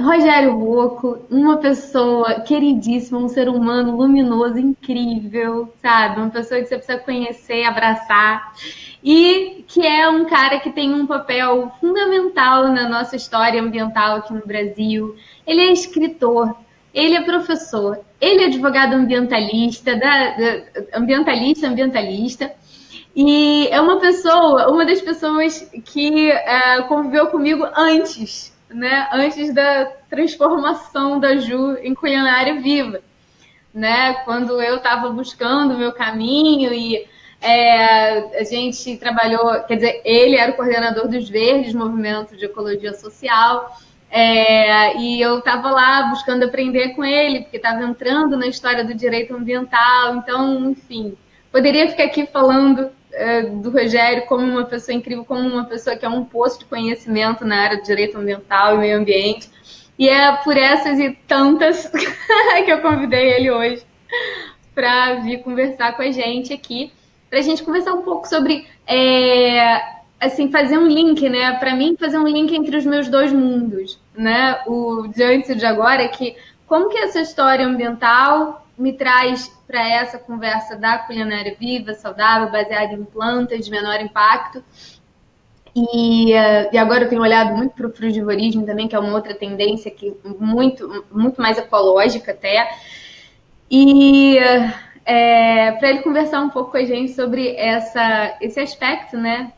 Rogério Rocco, uma pessoa queridíssima, um ser humano luminoso, incrível, sabe? Uma pessoa que você precisa conhecer, abraçar. E que é um cara que tem um papel fundamental na nossa história ambiental aqui no Brasil. Ele é escritor, ele é professor, ele é advogado ambientalista, ambientalista. E é uma pessoa, uma das pessoas que conviveu comigo antes, né? Antes da transformação da Ju em culinária viva, né? Quando eu estava buscando o meu caminho e a gente trabalhou, quer dizer, ele era o coordenador dos Verdes, movimento de ecologia social, e eu estava lá buscando aprender com ele, porque estava entrando na história do direito ambiental, então, enfim, poderia ficar aqui falando do Rogério como uma pessoa incrível, como uma pessoa que é um poço de conhecimento na área do direito ambiental e meio ambiente. E é por essas e tantas que eu convidei ele hoje para vir conversar com a gente aqui, para a gente conversar um pouco sobre, assim, fazer um link, né? Para mim, fazer um link entre os meus dois mundos, né? O de antes e de agora, que como que essa história ambiental me traz para essa conversa da culinária viva, saudável, baseada em plantas de menor impacto. E agora eu tenho olhado muito para o frugivorismo também, que é uma outra tendência que muito mais ecológica até. E para ele conversar um pouco com a gente sobre esse aspecto, né,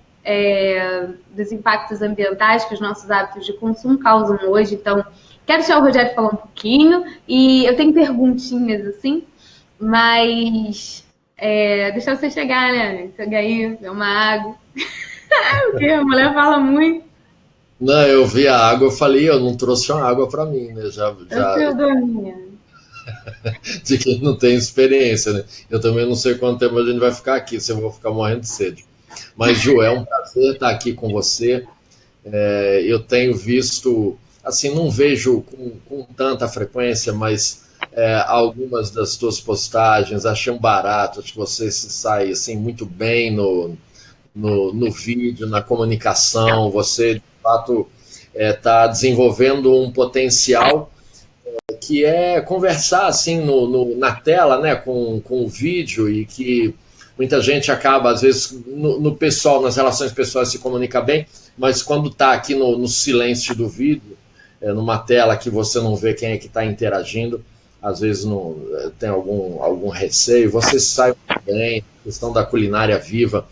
dos impactos ambientais que os nossos hábitos de consumo causam hoje. Então, quero deixar o Rogério falar um pouquinho e eu tenho perguntinhas assim, mas deixar você chegar, né? Chegar aí, ver uma água. Porque a mulher fala muito, Não, eu vi a água, eu falei, eu não trouxe uma água para mim, né? eu perdoinha. De quem não tem experiência, né? Eu também não sei quanto tempo a gente vai ficar aqui, se eu vou ficar morrendo de sede. Mas, Ju, é um prazer estar aqui com você. Eu tenho visto, assim, não vejo com tanta frequência, mas algumas das tuas postagens, achei um barato, acho que você se sai assim, muito bem no vídeo, na comunicação, você de fato está desenvolvendo um potencial que é conversar assim na tela, né, com o vídeo e que muita gente acaba, às vezes, no pessoal, nas relações pessoais se comunica bem, mas quando está aqui no silêncio do vídeo, numa tela que você não vê quem é que está interagindo, às vezes não, tem algum receio, você sai muito bem, a questão da culinária viva,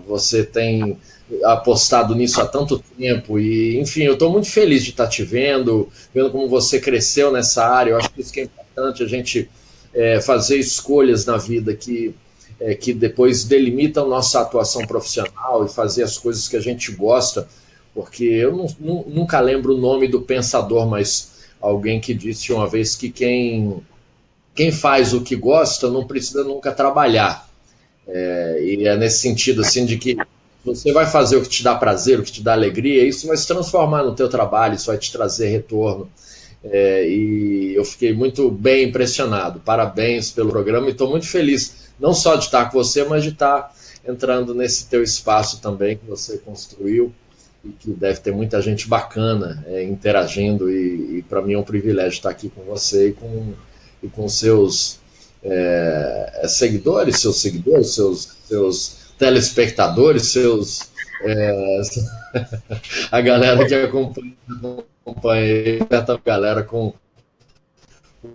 você tem apostado nisso há tanto tempo e, enfim, eu estou muito feliz de estar te vendo como você cresceu nessa área. Eu acho que isso que é importante, a gente fazer escolhas na vida que depois delimitam nossa atuação profissional e fazer as coisas que a gente gosta, porque eu nunca lembro o nome do pensador, mas alguém que disse uma vez que quem faz o que gosta não precisa nunca trabalhar. E é nesse sentido, assim, de que você vai fazer o que te dá prazer, o que te dá alegria, isso vai se transformar no teu trabalho, isso vai te trazer retorno. E eu fiquei muito bem impressionado. Parabéns pelo programa e estou muito feliz, não só de estar com você, mas de estar entrando nesse teu espaço também que você construiu e que deve ter muita gente bacana interagindo. E para mim é um privilégio estar aqui com você e com seus seus telespectadores, a galera que acompanha a galera com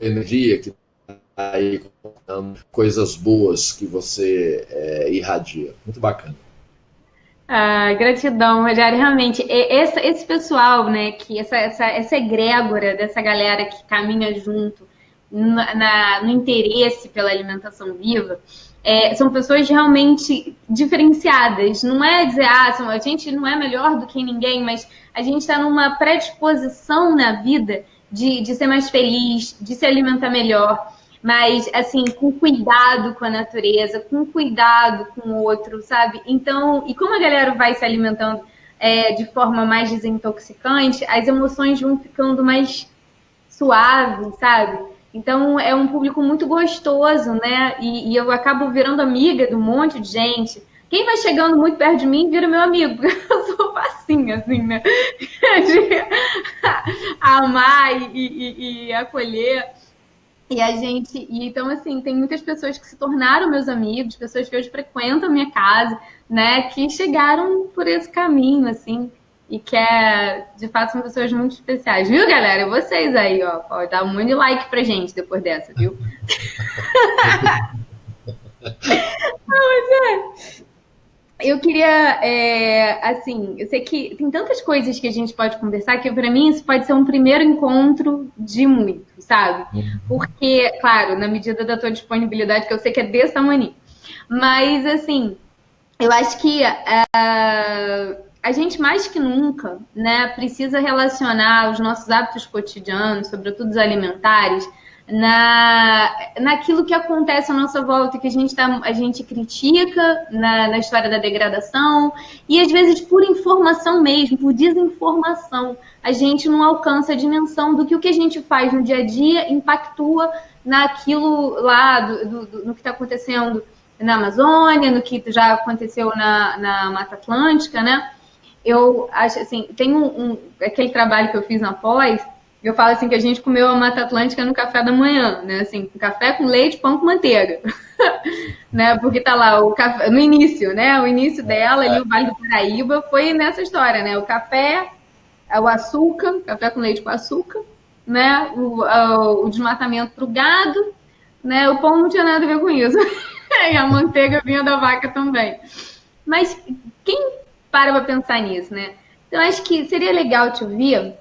energia, que está aí contando coisas boas que você irradia. Muito bacana. Ah, gratidão, Rogério. Realmente, esse pessoal, né, que essa egrégora dessa galera que caminha junto no interesse pela alimentação viva, são pessoas realmente diferenciadas. Não é dizer, a gente não é melhor do que ninguém, mas a gente está numa predisposição na vida de ser mais feliz, de se alimentar melhor, mas assim, com cuidado com a natureza, com cuidado com o outro, sabe? Então, e como a galera vai se alimentando de forma mais desintoxicante, as emoções vão ficando mais suaves, sabe? Então é um público muito gostoso, né? E eu acabo virando amiga de um monte de gente Quem vai chegando muito perto de mim vira meu amigo, porque eu sou facinha, assim, né? De amar e acolher. E a gente. E, então, assim, tem muitas pessoas que se tornaram meus amigos, pessoas que hoje frequentam a minha casa, né? Que chegaram por esse caminho, assim. E que de fato, são pessoas muito especiais. Viu, galera? Vocês aí, ó. Pode dar um monte de like pra gente depois dessa, viu? Eu queria, assim, eu sei que tem tantas coisas que a gente pode conversar que para mim isso pode ser um primeiro encontro de muitos, sabe? Porque, claro, na medida da tua disponibilidade, que eu sei que é desse tamanho, mas assim, eu acho que a gente mais que nunca, né, precisa relacionar os nossos hábitos cotidianos, sobretudo os alimentares, naquilo que acontece à nossa volta, que a gente critica na história da degradação, e às vezes por informação mesmo, por desinformação, a gente não alcança a dimensão do que o que a gente faz no dia a dia impactua naquilo lá, no que está acontecendo na Amazônia, no que já aconteceu na Mata Atlântica, né? Eu acho assim, tem aquele trabalho que eu fiz na pós, eu falo assim que a gente comeu a Mata Atlântica no café da manhã, né? Assim, café com leite, pão com manteiga. Né? Porque tá lá o café, no início, né? O início dela, ali, o Vale do Paraíba, foi nessa história, né? O café, o açúcar, café com leite com açúcar, né? O desmatamento pro gado, né? O pão não tinha nada a ver com isso. E a manteiga vinha da vaca também. Mas quem para pensar nisso, né? Então, acho que seria legal te ouvir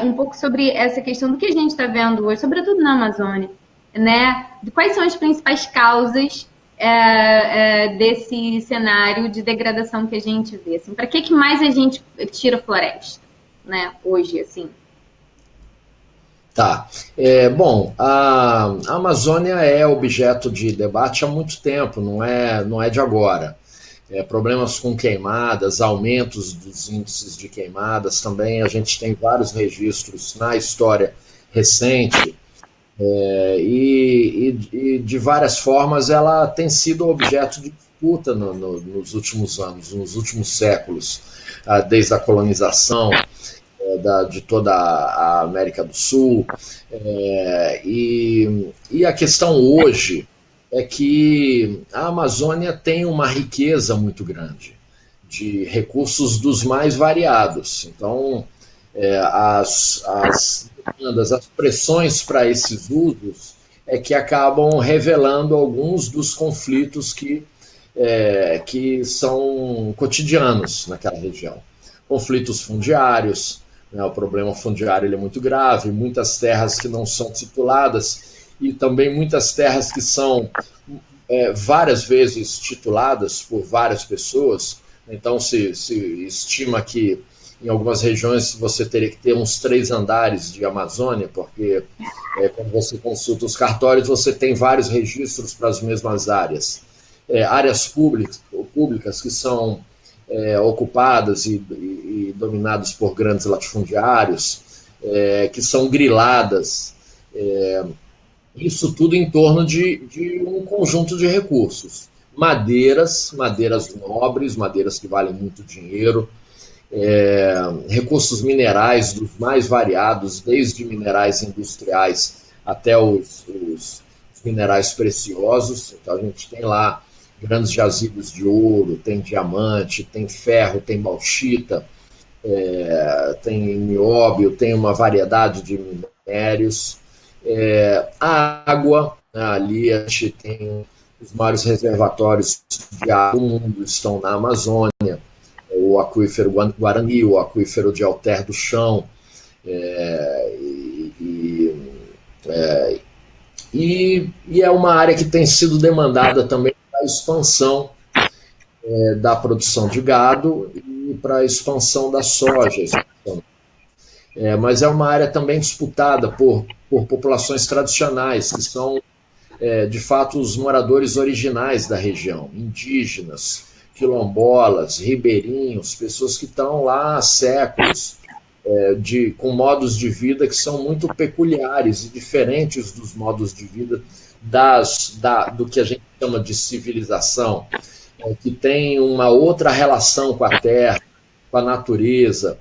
um pouco sobre essa questão do que a gente está vendo hoje, sobretudo na Amazônia, né? De quais são as principais causas desse cenário de degradação que a gente vê? Assim, para que mais a gente tira floresta, né? Hoje, assim. Tá. Bom, a Amazônia é objeto de debate há muito tempo, não é de agora. Problemas com queimadas, aumentos dos índices de queimadas também, a gente tem vários registros na história recente, e de várias formas ela tem sido objeto de disputa nos últimos anos, nos últimos séculos, desde a colonização, de toda a América do Sul. E a questão hoje é que a Amazônia tem uma riqueza muito grande de recursos dos mais variados. Então, as demandas, as pressões para esses usos é que acabam revelando alguns dos conflitos que são cotidianos naquela região. Conflitos fundiários, né, o problema fundiário ele é muito grave, muitas terras que não são tituladas e também muitas terras que são várias vezes tituladas por várias pessoas. Então se estima que em algumas regiões você teria que ter uns 3 andares de Amazônia, porque quando você consulta os cartórios você tem vários registros para as mesmas áreas. Áreas públicas que são ocupadas e dominadas por grandes latifuniários, que são griladas, isso tudo em torno de um conjunto de recursos. Madeiras nobres, madeiras que valem muito dinheiro, recursos minerais dos mais variados, desde minerais industriais até os minerais preciosos. Então a gente tem lá grandes jazidos de ouro, tem diamante, tem ferro, tem bauxita, tem nióbio, tem uma variedade de minérios. A água, né, ali a gente tem os maiores reservatórios de água do mundo, estão na Amazônia, o aquífero Guarani, o aquífero de Alter do Chão, e é uma área que tem sido demandada também para a expansão da produção de gado e para a expansão da soja. Mas é uma área também disputada por populações tradicionais, que são, de fato, os moradores originais da região, indígenas, quilombolas, ribeirinhos, pessoas que estão lá há séculos, com modos de vida que são muito peculiares e diferentes dos modos de vida do que a gente chama de civilização. que tem uma outra relação com a terra, com a natureza,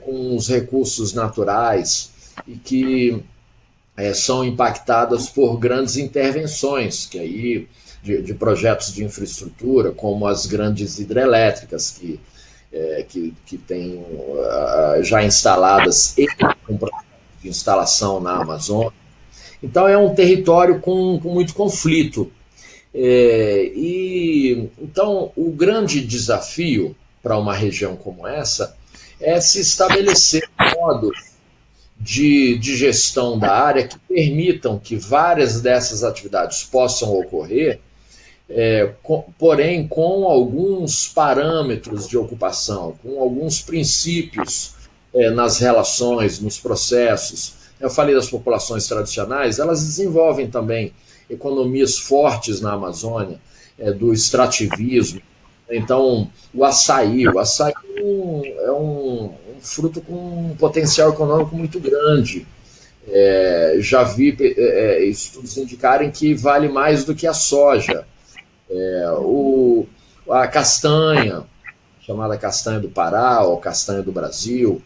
com os recursos naturais, e que são impactadas por grandes intervenções, que aí de projetos de infraestrutura, como as grandes hidrelétricas, que têm já instaladas e com projetos de instalação na Amazônia. Então é um território com muito conflito. Então o grande desafio para uma região como essa é se estabelecer modos de gestão da área que permitam que várias dessas atividades possam ocorrer, porém com alguns parâmetros de ocupação, com alguns princípios nas relações, nos processos. Eu falei das populações tradicionais, elas desenvolvem também economias fortes na Amazônia, do extrativismo. Então, o açaí é um fruto com um potencial econômico muito grande. Já vi estudos indicarem que vale mais do que a soja. A castanha, chamada castanha do Pará ou castanha do Brasil,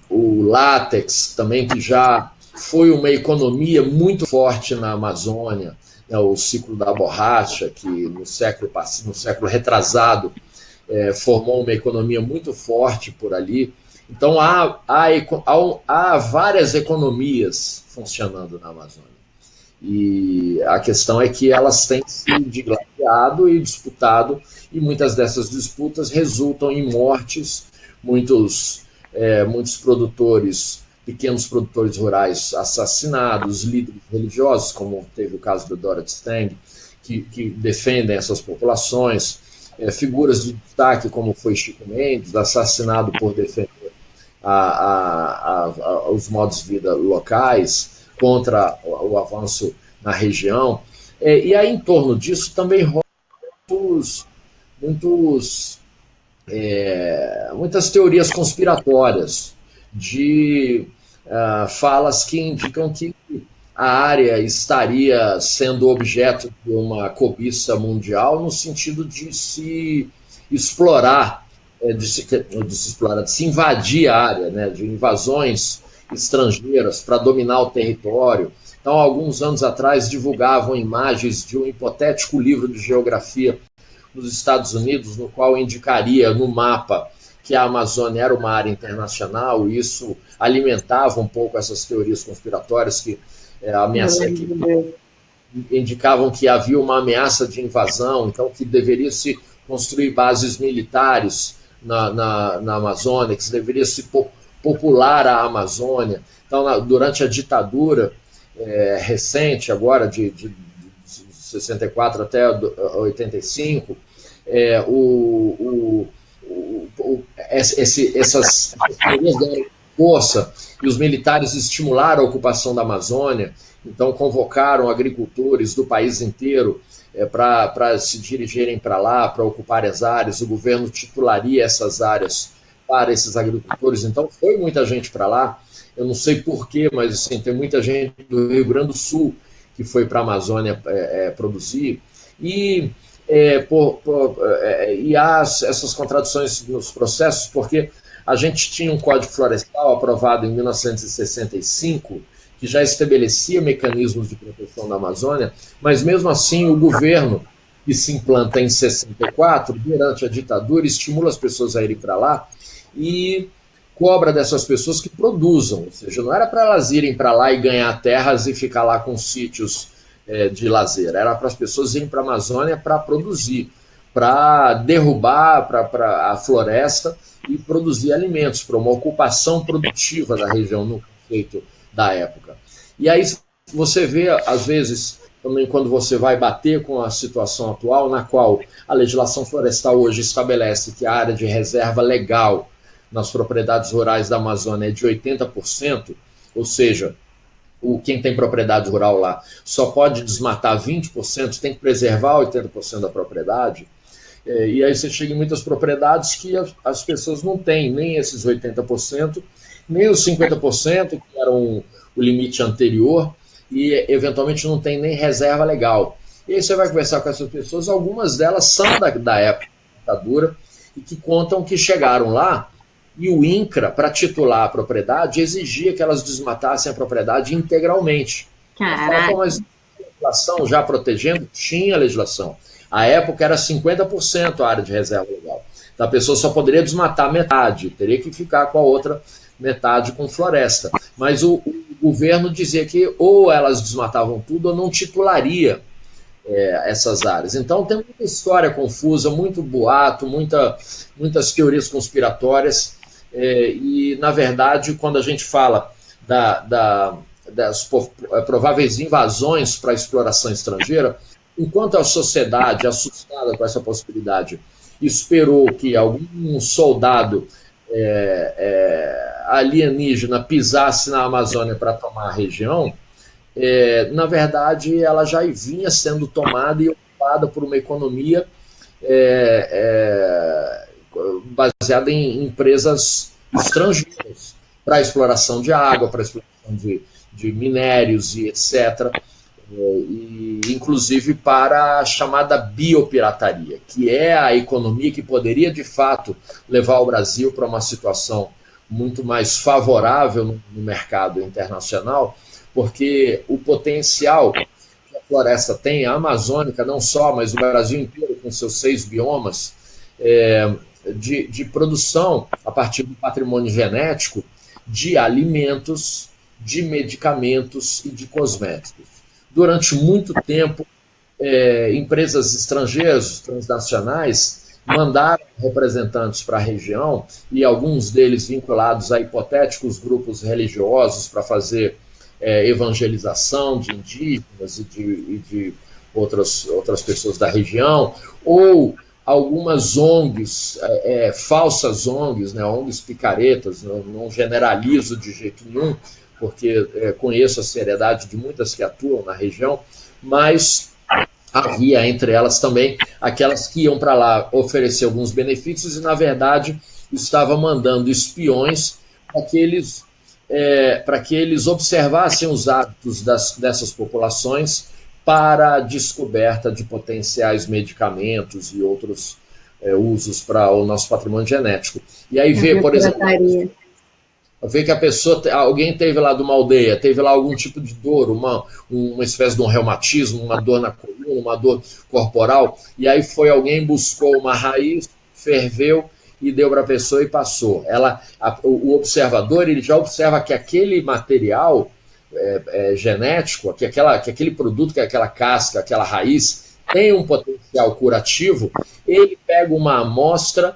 o látex também, que já foi uma economia muito forte na Amazônia, o ciclo da borracha, que no século retrasado formou uma economia muito forte por ali. Então há várias economias funcionando na Amazônia. E a questão é que elas têm se digladiado e disputado, e muitas dessas disputas resultam em mortes. Muitos produtores, pequenos produtores rurais assassinados, líderes religiosos, como teve o caso do Dorothy Stang, que defendem essas populações, figuras de destaque, como foi Chico Mendes, assassinado por defender os modos de vida locais, contra o avanço na região. E aí, em torno disso, também rolam muitas teorias conspiratórias de falas que indicam que a área estaria sendo objeto de uma cobiça mundial no sentido de se explorar, de se invadir a área, né, de invasões estrangeiras para dominar o território. Então, alguns anos atrás, divulgavam imagens de um hipotético livro de geografia nos Estados Unidos, no qual indicaria no mapa que a Amazônia era uma área internacional, e isso alimentava um pouco essas teorias conspiratórias que indicavam que havia uma ameaça de invasão, então que deveria se construir bases militares na Amazônia, que se deveria se popular a Amazônia. Então, durante a ditadura recente, agora de 64 até 85, essas teorias deram força, e os militares estimularam a ocupação da Amazônia. Então convocaram agricultores do país inteiro para se dirigirem para lá, para ocupar as áreas. O governo titularia essas áreas para esses agricultores. Então foi muita gente para lá. Eu não sei porquê, mas assim, tem muita gente do Rio Grande do Sul que foi para a Amazônia produzir. E há essas contradições nos processos, porque a gente tinha um Código Florestal aprovado em 1965, que já estabelecia mecanismos de proteção da Amazônia, mas mesmo assim o governo, que se implanta em 64, durante a ditadura, estimula as pessoas a irem para lá e cobra dessas pessoas que produzam, ou seja, não era para elas irem para lá e ganhar terras e ficar lá com sítios de lazer, era para as pessoas irem para a Amazônia para produzir, para derrubar a floresta e produzir alimentos, para uma ocupação produtiva da região no conceito da época. E aí você vê, às vezes, também quando você vai bater com a situação atual, na qual a legislação florestal hoje estabelece que a área de reserva legal nas propriedades rurais da Amazônia é de 80%, ou seja, quem tem propriedade rural lá só pode desmatar 20%, tem que preservar 80% da propriedade. E aí você chega em muitas propriedades que as pessoas não têm nem esses 80%, nem os 50%, que eram o limite anterior, e eventualmente não tem nem reserva legal. E aí você vai conversar com essas pessoas, algumas delas são da época da ditadura, e que contam que chegaram lá e o INCRA, para titular a propriedade, exigia que elas desmatassem a propriedade integralmente. Ela fala, pô, mas a legislação já protegendo? Tinha legislação. A época era 50% a área de reserva legal. Então a pessoa só poderia desmatar metade, teria que ficar com a outra metade com floresta. Mas o governo dizia que ou elas desmatavam tudo ou não titularia essas áreas. Então tem muita história confusa, muito boato, muitas teorias conspiratórias, e na verdade quando a gente fala das prováveis invasões para a exploração estrangeira, enquanto a sociedade, assustada com essa possibilidade, esperou que algum soldado alienígena pisasse na Amazônia para tomar a região, na verdade, ela já vinha sendo tomada e ocupada por uma economia baseada em empresas estrangeiras para a exploração de água, para a exploração de minérios e etc., e inclusive para a chamada biopirataria, que é a economia que poderia de fato levar o Brasil para uma situação muito mais favorável no mercado internacional, porque o potencial que a floresta tem, a amazônica não só, mas o Brasil inteiro com seus 6 biomas, de produção a partir do patrimônio genético de alimentos, de medicamentos e de cosméticos. Durante muito tempo, empresas estrangeiras, transnacionais, mandaram representantes para a região, e alguns deles vinculados a hipotéticos grupos religiosos para fazer evangelização de indígenas e de outras pessoas da região, ou algumas ONGs, falsas ONGs, né, ONGs picaretas, não generalizo de jeito nenhum, porque conheço a seriedade de muitas que atuam na região, mas havia entre elas também aquelas que iam para lá oferecer alguns benefícios e, na verdade, estavam mandando espiões para que eles observassem os hábitos dessas populações para a descoberta de potenciais medicamentos e outros usos para o nosso patrimônio genético. E aí vê, por exemplo, vê que alguém teve lá de uma aldeia, teve lá algum tipo de dor, uma espécie de um reumatismo, uma dor na coluna, uma dor corporal, e aí alguém buscou uma raiz, ferveu e deu para a pessoa e passou. O observador ele já observa que aquele material genético, que aquele produto, que aquela casca, aquela raiz, tem um potencial curativo, ele pega uma amostra,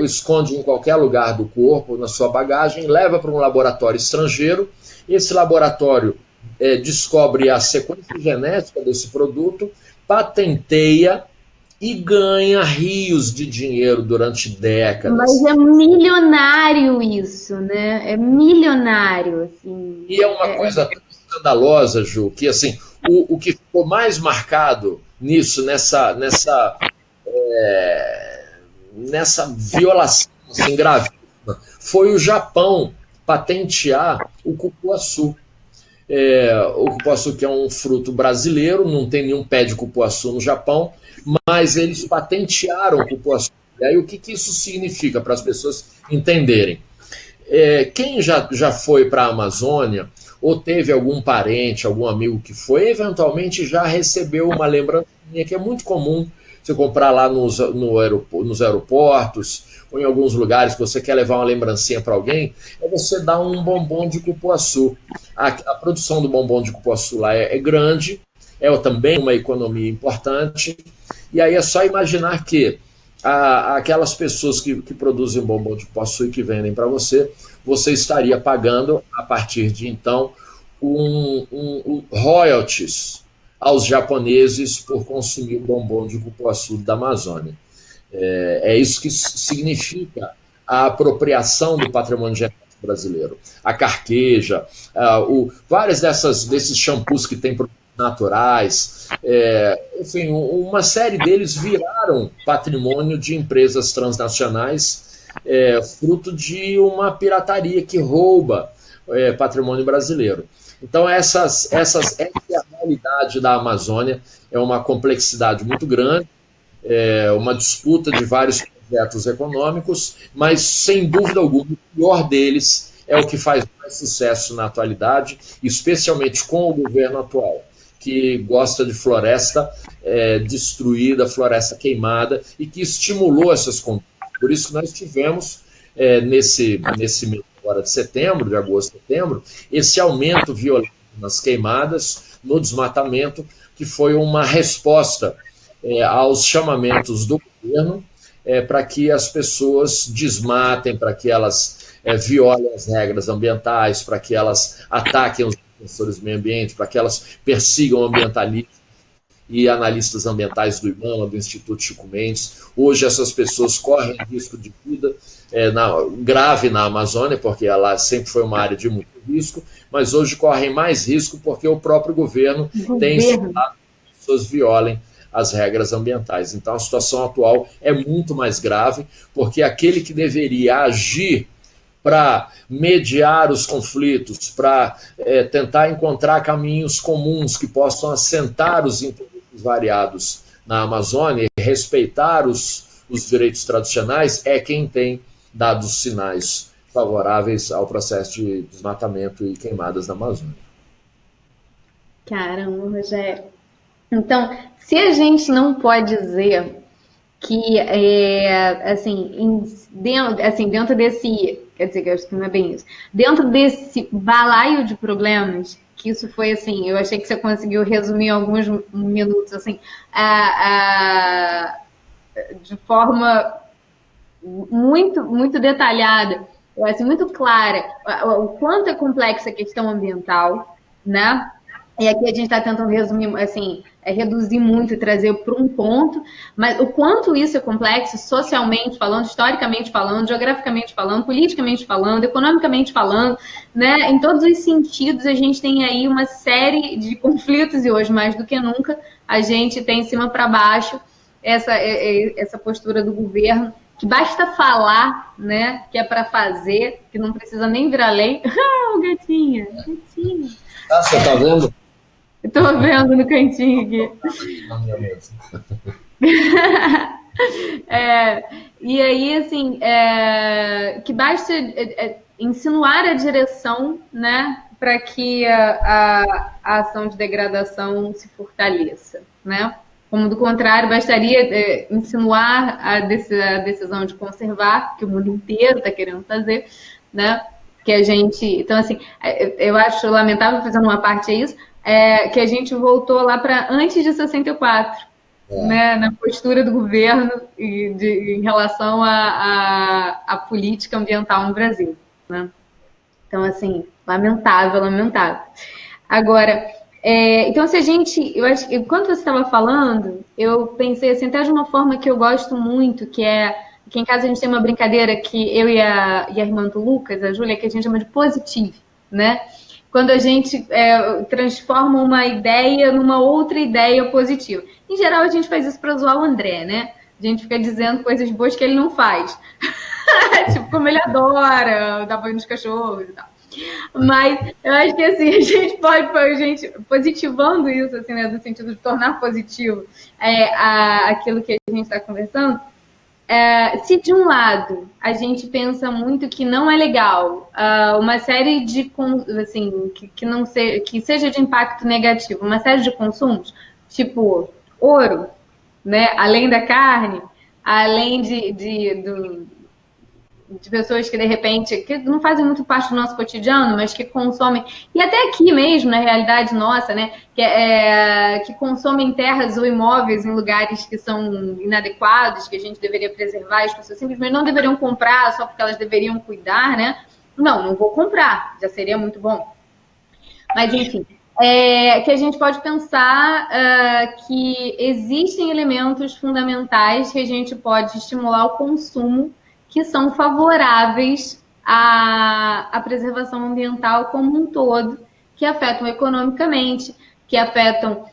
esconde em qualquer lugar do corpo, na sua bagagem, leva para um laboratório estrangeiro, esse laboratório descobre a sequência genética desse produto, patenteia e ganha rios de dinheiro durante décadas. Mas é milionário isso, né? É milionário, assim. E é uma coisa tão escandalosa, Ju, que assim, o que ficou mais marcado nisso, nessa violação assim, gravíssima, foi o Japão patentear o cupuaçu. O cupuaçu, que é um fruto brasileiro, não tem nenhum pé de cupuaçu no Japão, mas eles patentearam o cupuaçu. E aí o que isso significa para as pessoas entenderem? Quem já foi para a Amazônia, ou teve algum parente, algum amigo que foi, eventualmente já recebeu uma lembrancinha, que é muito comum você comprar lá nos aeroportos, ou em alguns lugares que você quer levar uma lembrancinha para alguém, você dá um bombom de cupuaçu. A produção do bombom de cupuaçu lá é grande, é também uma economia importante, e aí é só imaginar que aquelas pessoas que produzem bombom de cupuaçu e que vendem para você estaria pagando, a partir de então, royalties aos japoneses por consumir o bombom de cupuaçu da Amazônia. É isso que significa a apropriação do patrimônio genético brasileiro. A carqueja, vários desses shampoos que tem produtos naturais, enfim, uma série deles viraram patrimônio de empresas transnacionais, fruto de uma pirataria que rouba patrimônio brasileiro. Então, essa é a realidade da Amazônia, é uma complexidade muito grande, é uma disputa de vários projetos econômicos, mas, sem dúvida alguma, o pior deles é o que faz mais sucesso na atualidade, especialmente com o governo atual, que gosta de floresta destruída, floresta queimada, e que estimulou essas condutas. Por isso que nós tivemos, nesse mês agora de setembro, de agosto, setembro, esse aumento violento nas queimadas, no desmatamento, que foi uma resposta aos chamamentos do governo para que as pessoas desmatem, para que elas violem as regras ambientais, para que elas ataquem os defensores do meio ambiente, para que elas persigam ambientalistas e analistas ambientais do IBAMA, do Instituto Chico Mendes. Hoje essas pessoas correm risco de vida grave na Amazônia, porque ela sempre foi uma área de muito risco, mas hoje correm mais risco porque o próprio governo tem estimulado que as pessoas violem as regras ambientais. Então a situação atual é muito mais grave, porque aquele que deveria agir para mediar os conflitos, para tentar encontrar caminhos comuns que possam assentar os interesses variados na Amazônia e respeitar os direitos tradicionais, é quem tem dado sinais favoráveis ao processo de desmatamento e queimadas na Amazônia. Caramba, Rogério. Então, se a gente não pode dizer que, dentro desse, quer dizer, que eu acho que não é bem isso, dentro desse balaio de problemas, que isso foi assim, eu achei que você conseguiu resumir em alguns minutos, assim, de forma muito, muito detalhada, assim, muito clara, o quanto é complexa a questão ambiental, né? E aqui a gente está tentando resumir, assim, reduzir muito e trazer para um ponto, mas o quanto isso é complexo, socialmente falando, historicamente falando, geograficamente falando, politicamente falando, economicamente falando, né? Em todos os sentidos, a gente tem aí uma série de conflitos e hoje, mais do que nunca, a gente tem em cima para baixo essa postura do governo, que basta falar, né? Que é para fazer, que não precisa nem virar lei. Ah, o gatinho, gatinho. Ah, você está vendo? Estou vendo no cantinho aqui. Na minha mesa. E aí, assim, que basta insinuar a direção, né, para que a ação de degradação se fortaleça, né? Como do contrário, bastaria insinuar a decisão de conservar, que o mundo inteiro está querendo fazer, né? Que a gente, então assim, eu acho lamentável, fazendo uma parte a isso, que a gente voltou lá para antes de 64, né, na postura do governo em relação à política ambiental no Brasil, né? Então, assim, lamentável, lamentável. Agora, então, se a gente, eu acho que enquanto você estava falando, eu pensei assim, até de uma forma que eu gosto muito, que em casa a gente tem uma brincadeira que eu e a irmã do Lucas, a Júlia, que a gente chama de positive, né? Quando a gente transforma uma ideia numa outra ideia positiva. Em geral, a gente faz isso para zoar o André, né? A gente fica dizendo coisas boas que ele não faz. Tipo, como ele adora dar banho nos cachorros e tal. Mas eu acho que assim, a gente pode, positivando isso, assim, né, no sentido de tornar positivo aquilo que a gente está conversando, se de um lado a gente pensa muito que não é legal uma série de assim, que seja de impacto negativo, uma série de consumos, tipo ouro, né, além da carne, além de pessoas que de repente que não fazem muito parte do nosso cotidiano, mas que consomem, e até aqui mesmo, na realidade nossa, né, que consomem terras ou imóveis em lugares que são inadequados, que a gente deveria preservar, as pessoas simplesmente não deveriam comprar só porque elas deveriam cuidar, né? Não vou comprar, já seria muito bom. Mas enfim, que a gente pode pensar que existem elementos fundamentais que a gente pode estimular o consumo que são favoráveis à preservação ambiental como um todo, que afetam economicamente, que afetam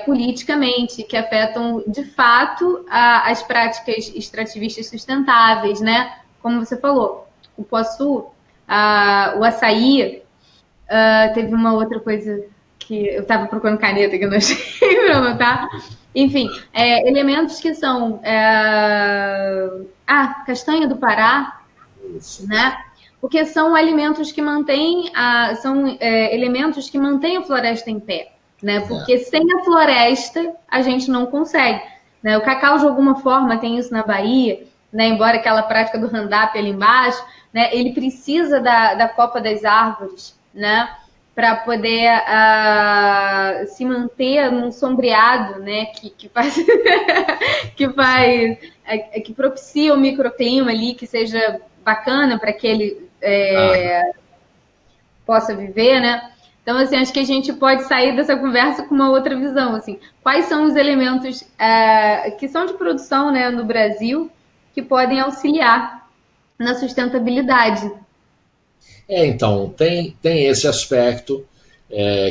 politicamente, que afetam, de fato, as práticas extrativistas sustentáveis, né? Como você falou, o poçu, o açaí, Teve uma outra coisa que eu estava procurando caneta que eu não achei para anotar. Enfim, elementos que são castanha do Pará, Isso. né? Porque são alimentos que mantêm são elementos que mantêm a floresta em pé, né? Porque sem a floresta a gente não consegue, né? O cacau de alguma forma tem isso na Bahia, né? Embora aquela prática do hand-up ali embaixo, né? Ele precisa da copa das árvores, né? Para poder se manter num sombreado, né? Que faz que faz que propicia o microclima ali que seja bacana para que ele possa viver, né? Então, assim, acho que a gente pode sair dessa conversa com uma outra visão, assim. Quais são os elementos que são de produção, né, no Brasil que podem auxiliar na sustentabilidade? Então, tem esse aspecto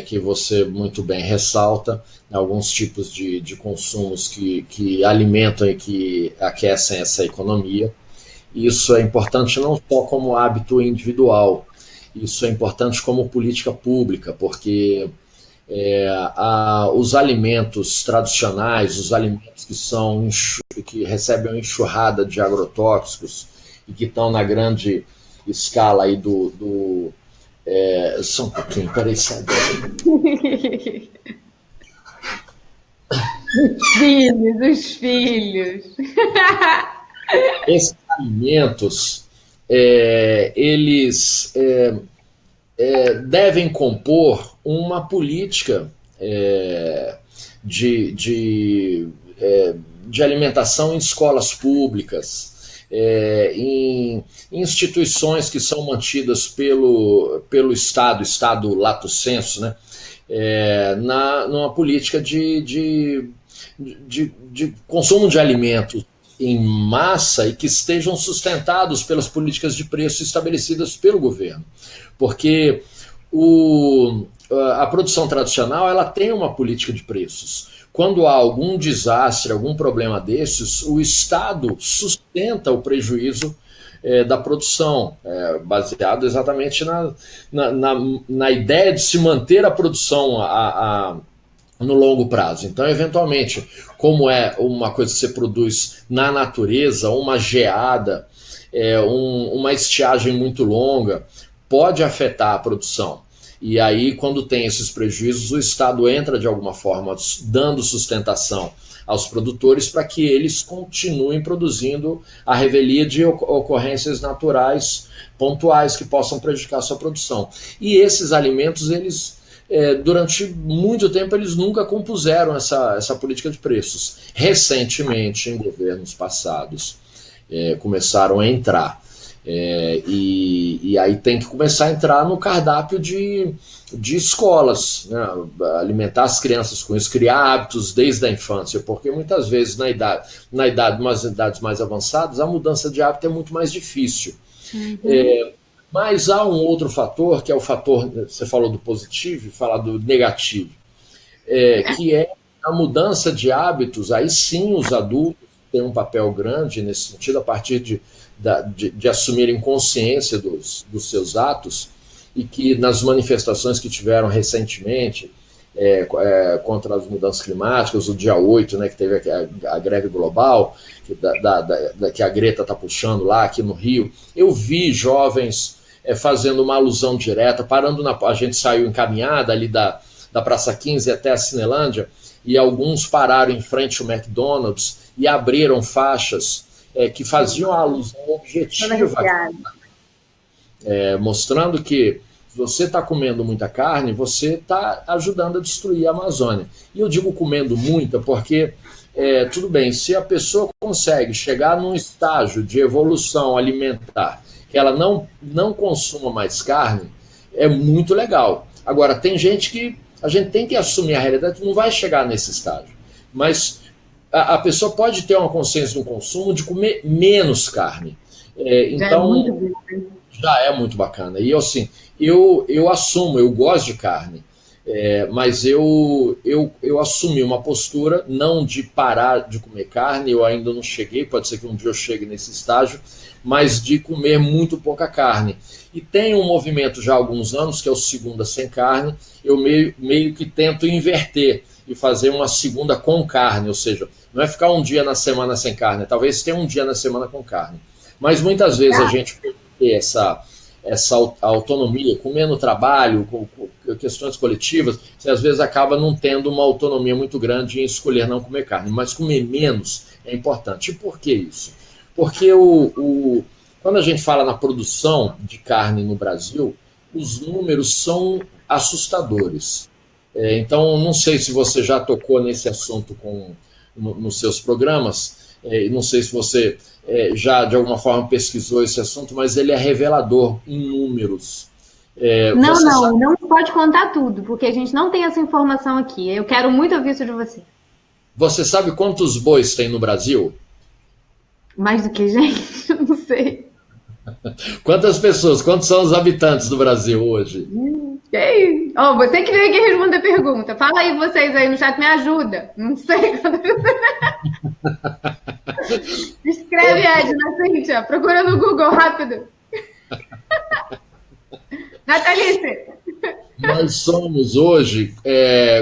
que você muito bem ressalta, né, alguns tipos de consumos que alimentam e que aquecem essa economia. Isso é importante não só como hábito individual, isso é importante como política pública, porque os alimentos tradicionais, os alimentos que recebem uma enxurrada de agrotóxicos e que estão na grande escala aí só um pouquinho, peraí, sai Os filhos. Esses alimentos, eles devem compor uma política de, de, de alimentação em escolas públicas, em instituições que são mantidas pelo Estado lato sensu, né? Numa política de consumo de alimentos em massa e que estejam sustentados pelas políticas de preço estabelecidas pelo governo. Porque a produção tradicional ela tem uma política de preços. Quando há algum desastre, algum problema desses, o Estado sustenta o prejuízo da produção, baseado exatamente na ideia de se manter a produção no longo prazo. Então, eventualmente, como é uma coisa que você produz na natureza, uma geada, uma estiagem muito longa, pode afetar a produção. E aí, quando tem esses prejuízos, o Estado entra de alguma forma, dando sustentação aos produtores para que eles continuem produzindo a revelia de ocorrências naturais pontuais que possam prejudicar a sua produção. E esses alimentos, eles durante muito tempo eles nunca compuseram essa política de preços. Recentemente, em governos passados, começaram a entrar. E aí tem que começar a entrar no cardápio de escolas, né? Alimentar as crianças com isso, criar hábitos desde a infância, porque muitas vezes nas idades mais avançadas, a mudança de hábito é muito mais difícil. Uhum. Mas há um outro fator, que é o fator, você falou do positivo e falar do negativo, que é a mudança de hábitos. Aí sim os adultos têm um papel grande nesse sentido, a partir de assumirem consciência dos seus atos, e que nas manifestações que tiveram recentemente contra as mudanças climáticas, o dia 8, né, que teve a greve global, que a Greta está puxando lá aqui no Rio, eu vi jovens fazendo uma alusão direta, parando a gente saiu encaminhada ali da Praça 15 até a Cinelândia, e alguns pararam em frente ao McDonald's e abriram faixas que faziam a alusão objetiva, mostrando que se você está comendo muita carne, você está ajudando a destruir a Amazônia. E eu digo comendo muita porque, tudo bem, se a pessoa consegue chegar num estágio de evolução alimentar, que ela não consuma mais carne, é muito legal. Agora, tem gente que a gente tem que assumir a realidade que não vai chegar nesse estágio. Mas a pessoa pode ter uma consciência no consumo de comer menos carne. Então, já é muito bacana. E assim, eu assumo, eu gosto de carne, mas eu assumi uma postura não de parar de comer carne, eu ainda não cheguei, pode ser que um dia eu chegue nesse estágio, mas de comer muito pouca carne. E tem um movimento já há alguns anos, que é o Segunda Sem Carne, eu meio que tento inverter e fazer uma segunda com carne, ou seja, não é ficar um dia na semana sem carne, talvez tenha um dia na semana com carne. Mas muitas vezes a gente pode ter essa autonomia, comendo trabalho, com questões coletivas, você às vezes acaba não tendo uma autonomia muito grande em escolher não comer carne, mas comer menos é importante. E por que isso? Porque quando a gente fala na produção de carne no Brasil, os números são assustadores. Então, não sei se você já tocou nesse assunto nos seus programas, não sei se você já de alguma forma pesquisou esse assunto, mas ele é revelador em números. Não pode contar tudo, porque a gente não tem essa informação aqui. Eu quero muito ouvir isso de você. Você sabe quantos bois tem no Brasil? Mais do que gente? Não sei. Quantas pessoas, quantos são os habitantes do Brasil hoje? Você que veio aqui responder a pergunta. Fala aí vocês aí no chat, me ajuda. Não sei. Escreve, Edna, Cíntia. Procura no Google, rápido. Natalice. Nós somos hoje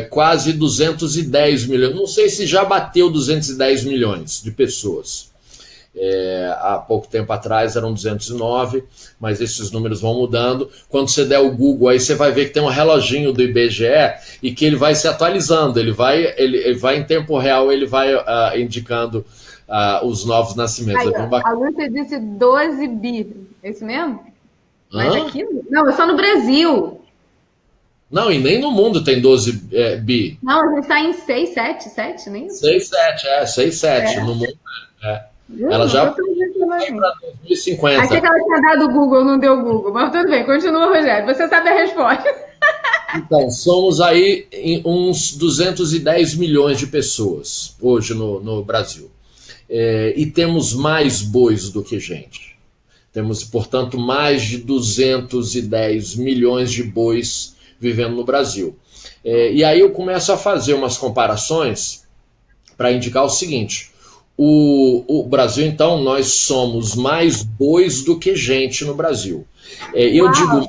quase 210 milhões. Não sei se já bateu 210 milhões de pessoas. Há pouco tempo atrás eram 209, mas esses números vão mudando. Quando você der o Google, aí você vai ver que tem um reloginho do IBGE e que ele vai se atualizando, ele vai em tempo real, ele vai indicando os novos nascimentos. Aí, a Lúcia disse 12 bi, é isso mesmo? Mas aqui? Não, é só no Brasil. Não, e nem no mundo tem 12 bi. Não, a gente está em 6, 7, nem 6, 7, 6, 7 no mundo. Ela já foi para 2050. Achei que ela tinha dado o Google, não deu o Google, mas tudo bem, continua, Rogério. Você sabe a resposta. Então, somos aí em uns 210 milhões de pessoas hoje no Brasil. E temos mais bois do que gente. Temos, portanto, mais de 210 milhões de bois vivendo no Brasil. E aí eu começo a fazer umas comparações para indicar o seguinte: o Brasil, então, nós somos mais bois do que gente no Brasil. Eu digo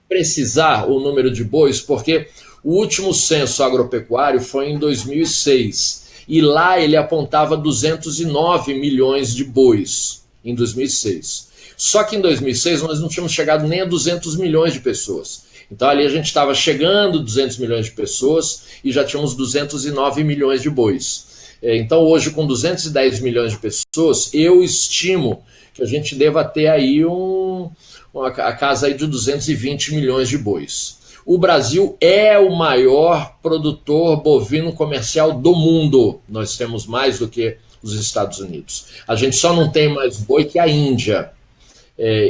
precisar o número de bois porque o último censo agropecuário foi em 2006 e lá ele apontava 209 milhões de bois em 2006. Só que em 2006 nós não tínhamos chegado nem a 200 milhões de pessoas. Então ali a gente estava chegando a 200 milhões de pessoas e já tínhamos 209 milhões de bois. Então hoje, com 210 milhões de pessoas, eu estimo que a gente deva ter aí a casa aí de 220 milhões de bois. O Brasil é o maior produtor bovino comercial do mundo. Nós temos mais do que os Estados Unidos. A gente só não tem mais boi que a Índia,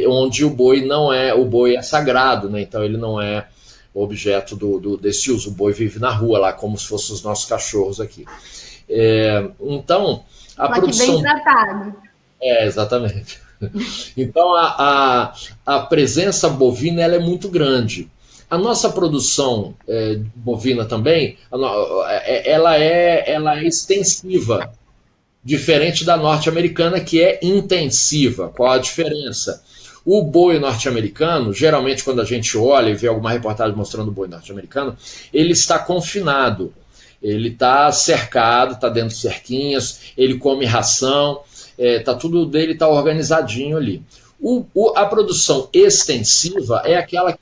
onde o boi é sagrado, né? Então ele não é objeto desse uso. O boi vive na rua lá, como se fossem os nossos cachorros aqui. Então, a produção... bem tratado. Exatamente. Então, a presença bovina ela é muito grande. A nossa produção bovina também, ela é extensiva, diferente da norte-americana, que é intensiva. Qual a diferença? O boi norte-americano, geralmente quando a gente olha e vê alguma reportagem mostrando o boi norte-americano, ele está confinado. Ele está cercado, está dentro de cerquinhas, ele come ração, tudo dele está organizadinho ali. A produção extensiva é aquela que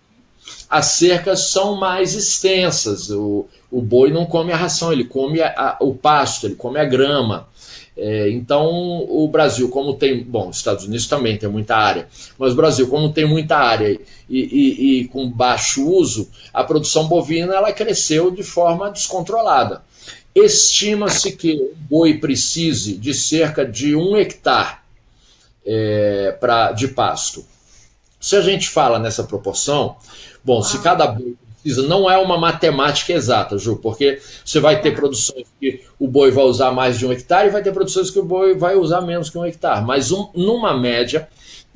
as cercas são mais extensas. O boi não come a ração, ele come o pasto, ele come a grama. Então, o Brasil, como tem... Bom, os Estados Unidos também tem muita área, mas o Brasil, como tem muita área e com baixo uso, a produção bovina ela cresceu de forma descontrolada. Estima-se que o boi precise de cerca de 1 hectare de pasto. Se a gente fala nessa proporção, bom, se cada boi precisa, não é uma matemática exata, Ju, porque você vai ter produções que o boi vai usar mais de 1 hectare e vai ter produções que o boi vai usar menos que 1 hectare, mas numa média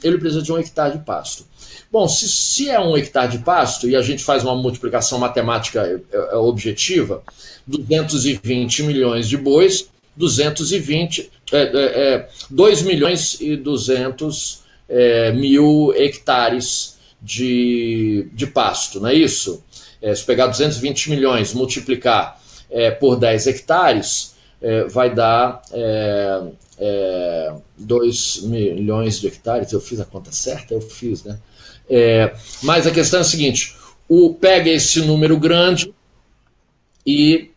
ele precisa de 1 hectare de pasto. Bom, se é 1 hectare de pasto e a gente faz uma multiplicação matemática objetiva, 220 milhões de bois, 2 milhões e 200 mil hectares de pasto, não é isso? Se pegar 220 milhões, multiplicar por 10 hectares, vai dar 2 milhões de hectares. Eu fiz a conta certa? Eu fiz, né? Mas a questão é a seguinte, pega esse número grande e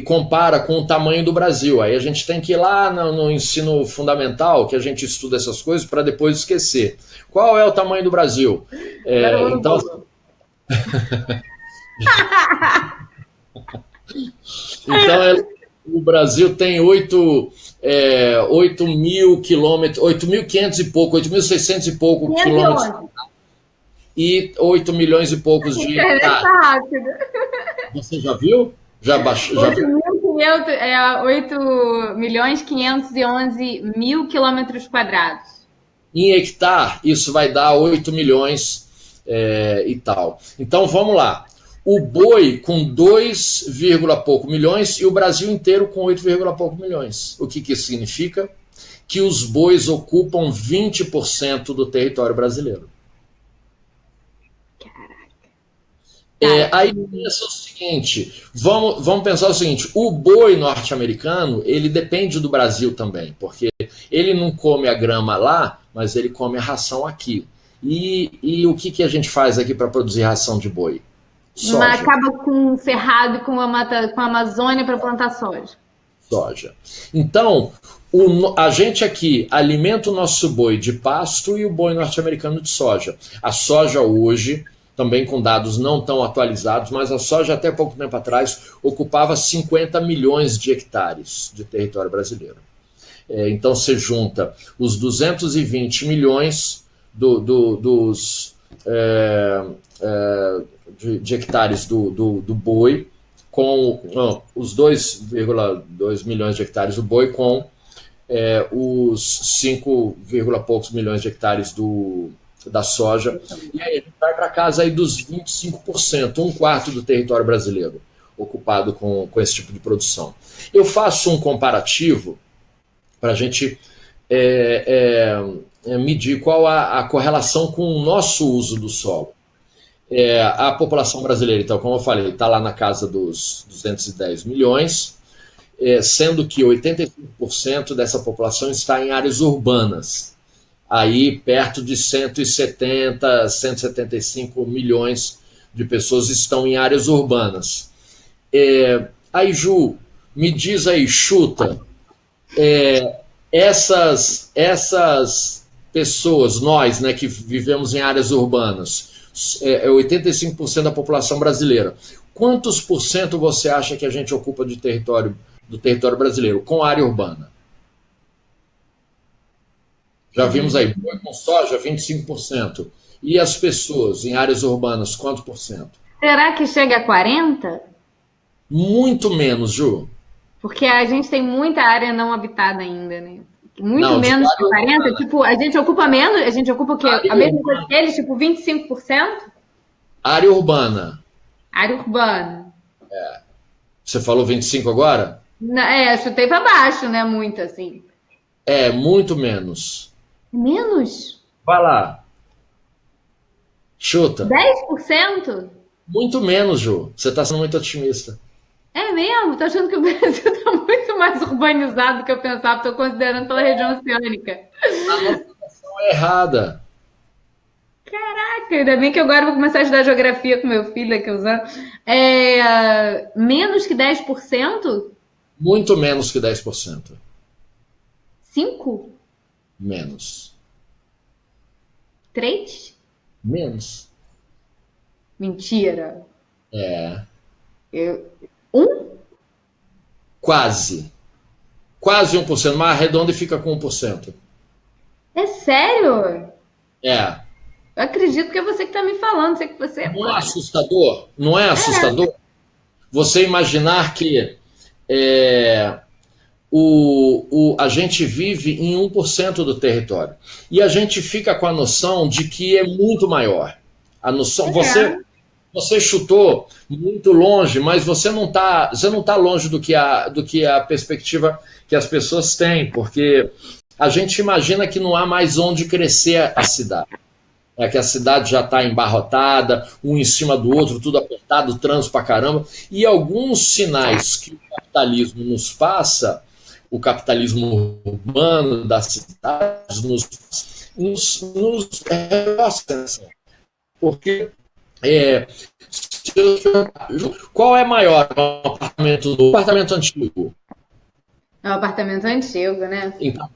compara com o tamanho do Brasil. Aí a gente tem que ir lá no ensino fundamental, que a gente estuda essas coisas, para depois esquecer. Qual é o tamanho do Brasil? Então, o Brasil tem 8.000 quilômetros, 8.500 e pouco, 8.600 e pouco quilômetros, e 8 milhões e poucos de hectares. Você já viu? Já baixou? 8.511.000 quilômetros quadrados. Em hectare, isso vai dar 8 milhões e tal. Então, vamos lá. O boi com 2, pouco milhões e o Brasil inteiro com 8, pouco milhões. O que isso significa? Que os bois ocupam 20% do território brasileiro. Aí pensa o seguinte, vamos pensar o seguinte, o boi norte-americano, ele depende do Brasil também, porque ele não come a grama lá, mas ele come a ração aqui. E o que a gente faz aqui para produzir ração de boi? Soja. Mas acaba com o cerrado e com a Amazônia para plantar soja. Soja. Então, a gente aqui alimenta o nosso boi de pasto e o boi norte-americano de soja. A soja hoje, também com dados não tão atualizados, mas a soja até pouco tempo atrás ocupava 50 milhões de hectares de território brasileiro. Então você junta os 220 milhões de hectares do boi, com os 2,2 milhões de hectares do boi, com os 5, poucos milhões de hectares da soja, e aí a gente vai para casa aí dos 25%, um quarto do território brasileiro ocupado com esse tipo de produção. Eu faço um comparativo para a gente medir qual a correlação com o nosso uso do solo. A população brasileira, então, como eu falei, está lá na casa dos 210 milhões, sendo que 85% dessa população está em áreas urbanas, aí perto de 170, 175 milhões de pessoas estão em áreas urbanas. Aí, Ju, me diz aí, chuta, essas pessoas, nós, né, que vivemos em áreas urbanas, 85% da população brasileira, quantos por cento você acha que a gente ocupa do território brasileiro com área urbana? Já vimos aí, boi com soja, 25%. E as pessoas em áreas urbanas, quanto por cento? Será que chega a 40%? Muito menos, Ju. Porque a gente tem muita área não habitada ainda, né? Muito menos que 40%. Tipo, a gente ocupa menos, a gente ocupa o quê? A mesma coisa que eles, tipo 25%? Área urbana. Área urbana. Você falou 25 agora? Chutei para baixo, né? Muito assim. Muito menos. Menos? Vai lá. Chuta. 10%? Muito menos, Ju. Você está sendo muito otimista. É mesmo? Tô achando que o Brasil está muito mais urbanizado do que eu pensava. Estou considerando pela região oceânica. A notação é errada. Caraca, ainda bem que agora eu vou começar a estudar geografia com meu filho aqui usando. Menos que 10%? Muito menos que 10%. 5%? Menos. 3%? Menos. Mentira. 1%? Quase. Quase 1%, mas arredonda e fica com 1%. É sério? Eu acredito que é você que está me falando. Sei que você Não é assustador? Não é assustador? Você imaginar que a gente vive em 1% do território. E a gente fica com a noção de que é muito maior. A noção, você chutou muito longe, mas você não tá longe do que a perspectiva que as pessoas têm, porque a gente imagina que não há mais onde crescer a cidade. É que a cidade já está embarrotada, um em cima do outro, tudo apertado, trânsito pra caramba. E alguns sinais que o capitalismo nos passa, o capitalismo urbano das cidades, nos reforça. Porque qual é maior? O apartamento do apartamento antigo? É um apartamento antigo, né? Então,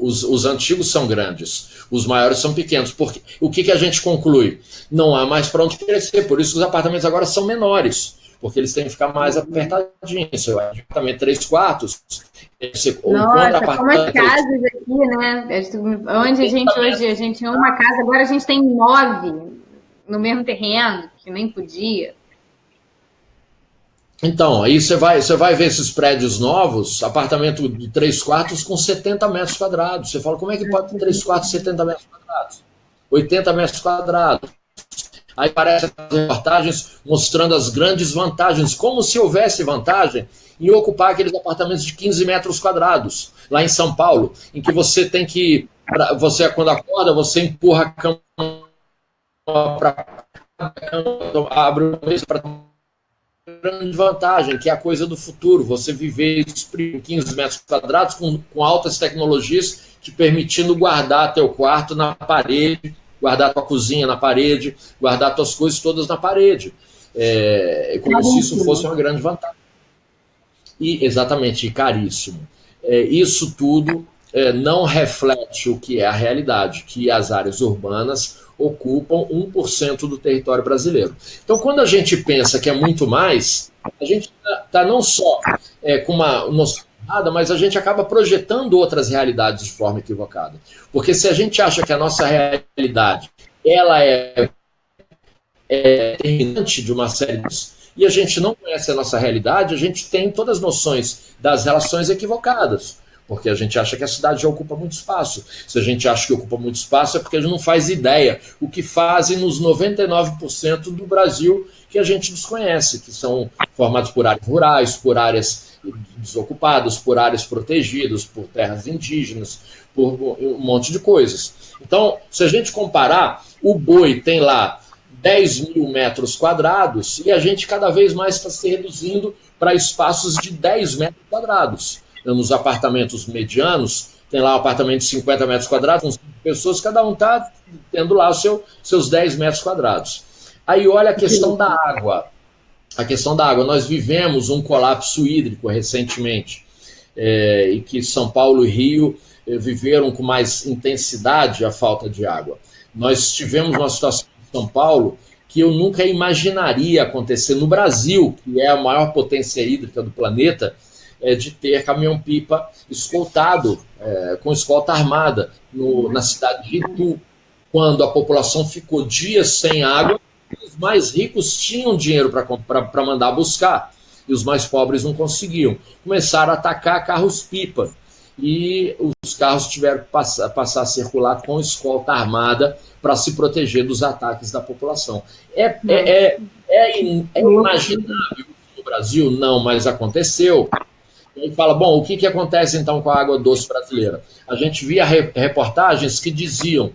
os antigos são grandes, os maiores são pequenos. Porque o que a gente conclui? Não há mais para onde crescer, por isso que os apartamentos agora são menores, porque eles têm que ficar mais apertadinhos. Seu apartamento 3 quartos. Nossa, como as casas aqui, né? Onde a gente tinha uma casa, agora a gente tem 9 no mesmo terreno, que nem podia. Então, aí você vai ver esses prédios novos, apartamento de 3 quartos com 70 metros quadrados. Você fala, como é que pode ter 3 quartos, 70 metros quadrados? 80 metros quadrados. Aí aparecem as reportagens mostrando as grandes vantagens, como se houvesse vantagem em ocupar aqueles apartamentos de 15 metros quadrados, lá em São Paulo, em que você tem que, você quando acorda, você empurra a cama para abre uma mesa para grande vantagem, que é a coisa do futuro, você viver em 15 metros quadrados com altas tecnologias te permitindo guardar teu quarto na parede, guardar tua cozinha na parede, guardar tuas coisas todas na parede. É como se isso fosse uma grande vantagem. E, exatamente, caríssimo. Isso tudo não reflete o que é a realidade, que as áreas urbanas ocupam 1% do território brasileiro. Então, quando a gente pensa que é muito mais, a gente está não só com uma noção errada, mas a gente acaba projetando outras realidades de forma equivocada. Porque se a gente acha que a nossa realidade ela é determinante de uma série de... e a gente não conhece a nossa realidade, a gente tem todas as noções das relações equivocadas. Porque a gente acha que a cidade já ocupa muito espaço. Se a gente acha que ocupa muito espaço, é porque a gente não faz ideia o que fazem nos 99% do Brasil que a gente desconhece, que são formados por áreas rurais, por áreas desocupadas, por áreas protegidas, por terras indígenas, por um monte de coisas. Então, se a gente comparar, o Boi tem lá 10 mil metros quadrados e a gente cada vez mais está se reduzindo para espaços de 10 metros quadrados. Nos apartamentos medianos, tem lá um apartamento de 50 metros quadrados, com 5 pessoas, cada um está tendo lá seus 10 metros quadrados. Aí olha a questão da água. A questão da água. Nós vivemos um colapso hídrico recentemente, e que São Paulo e Rio viveram com mais intensidade a falta de água. Nós tivemos uma situação em São Paulo que eu nunca imaginaria acontecer no Brasil, que é a maior potência hídrica do planeta, de ter caminhão-pipa escoltado, com escolta armada, na cidade de Itu, quando a população ficou dias sem água, os mais ricos tinham dinheiro para mandar buscar, e os mais pobres não conseguiam. Começaram a atacar carros-pipa, e os carros tiveram que passar a circular com escolta armada para se proteger dos ataques da população. É imaginável no Brasil? Não, mas aconteceu. E fala, bom, o que acontece então com a água doce brasileira? A gente via reportagens que diziam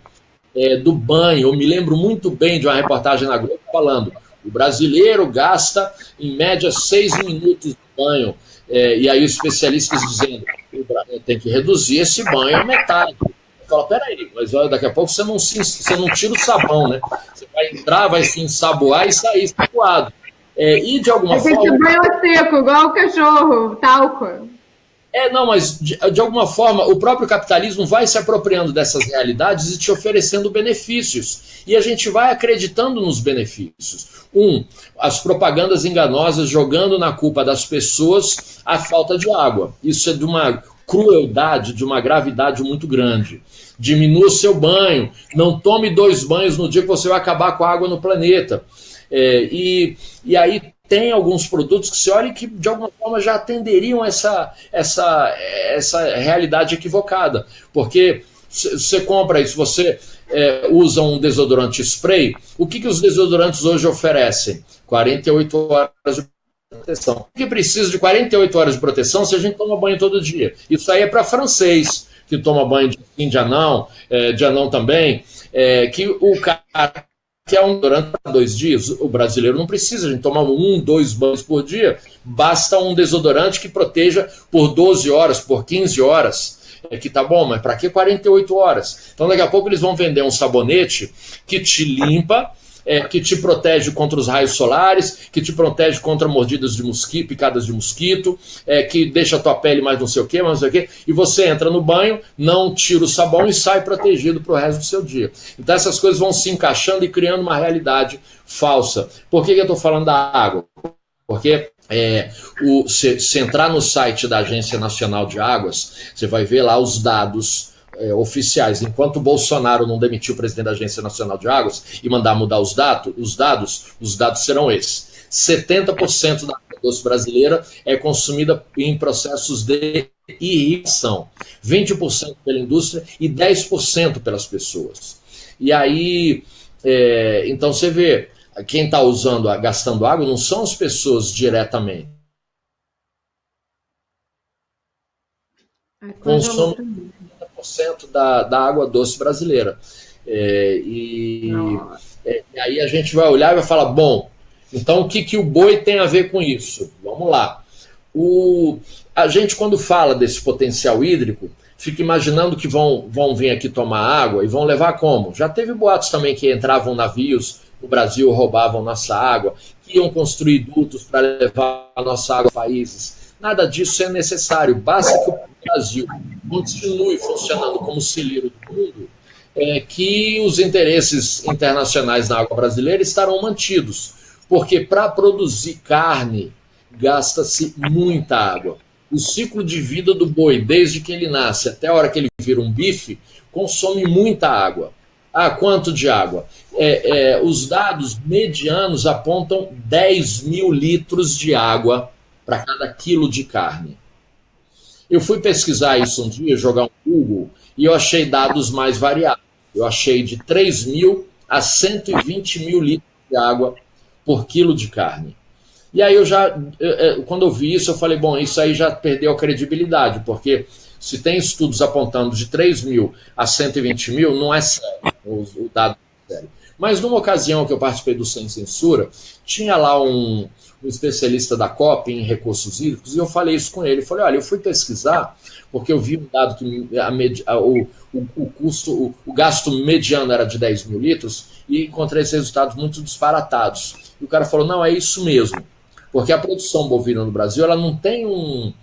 do banho, eu me lembro muito bem de uma reportagem na Globo falando, o brasileiro gasta em média 6 minutos de banho, e aí os especialistas dizendo, tem que reduzir esse banho à metade. Eu falo, peraí, mas olha, daqui a pouco você não tira o sabão, né? Você vai entrar, vai se ensaboar e sair ensaboado. E de alguma forma... Tem que banho seco, igual o cachorro, talco. Não, mas de alguma forma o próprio capitalismo vai se apropriando dessas realidades e te oferecendo benefícios. E a gente vai acreditando nos benefícios. As propagandas enganosas jogando na culpa das pessoas a falta de água. Isso é de uma crueldade, de uma gravidade muito grande. Diminua o seu banho, não tome 2 banhos no dia que você vai acabar com a água no planeta. E aí tem alguns produtos que se olha que de alguma forma já atenderiam essa realidade equivocada, porque você compra isso, você usa um desodorante spray, o que os desodorantes hoje oferecem? 48 horas de proteção. Por que precisa de 48 horas de proteção se a gente toma banho todo dia? Isso aí é para francês. que toma banho dia não também, que o cara que é durante 2 dias, o brasileiro não precisa de tomar 2 banhos por dia, basta um desodorante que proteja por 12 horas, por 15 horas, que tá bom, mas para que 48 horas? Então daqui a pouco eles vão vender um sabonete que te limpa, que te protege contra os raios solares, que te protege contra mordidas de mosquito, picadas de mosquito, que deixa a tua pele mais não sei o que, mais não sei o que, e você entra no banho, não tira o sabão e sai protegido para o resto do seu dia. Então essas coisas vão se encaixando e criando uma realidade falsa. Por que eu estou falando da água? Porque se entrar no site da Agência Nacional de Águas, você vai ver lá os dados oficiais. Enquanto o Bolsonaro não demitiu o presidente da Agência Nacional de Águas e mandar mudar os dados serão esses. 70% da água doce brasileira é consumida em processos de irrigação, 20% pela indústria e 10% pelas pessoas. E aí, então você vê, quem está gastando água não são as pessoas diretamente. Consome da água doce brasileira. E aí a gente vai olhar e vai falar, bom, então o que o boi tem a ver com isso? Vamos lá. A gente, quando fala desse potencial hídrico, fica imaginando que vão vir aqui tomar água e vão levar como? Já teve boatos também que entravam navios no Brasil, roubavam nossa água, que iam construir dutos para levar a nossa água a países. Nada disso é necessário. Basta que o Brasil continue funcionando como celeiro do mundo, que os interesses internacionais na água brasileira estarão mantidos. Porque para produzir carne, gasta-se muita água. O ciclo de vida do boi, desde que ele nasce até a hora que ele vira um bife, consome muita água. Quanto de água? Os dados medianos apontam 10 mil litros de água para cada quilo de carne. Eu fui pesquisar isso um dia, jogar um Google, e eu achei dados mais variados. Eu achei de 3 mil a 120 mil litros de água por quilo de carne. E aí quando eu vi isso, eu falei, bom, isso aí já perdeu a credibilidade, porque se tem estudos apontando de 3 mil a 120 mil, não é sério, o dado é sério. Mas numa ocasião que eu participei do Sem Censura, tinha lá um especialista da COP em recursos hídricos, e eu falei isso com ele. Eu falei, olha, eu fui pesquisar, porque eu vi um dado que o gasto mediano era de 10 mil litros, e encontrei esses resultados muito disparatados. E o cara falou, não, é isso mesmo. Porque a produção bovina no Brasil, ela não tem um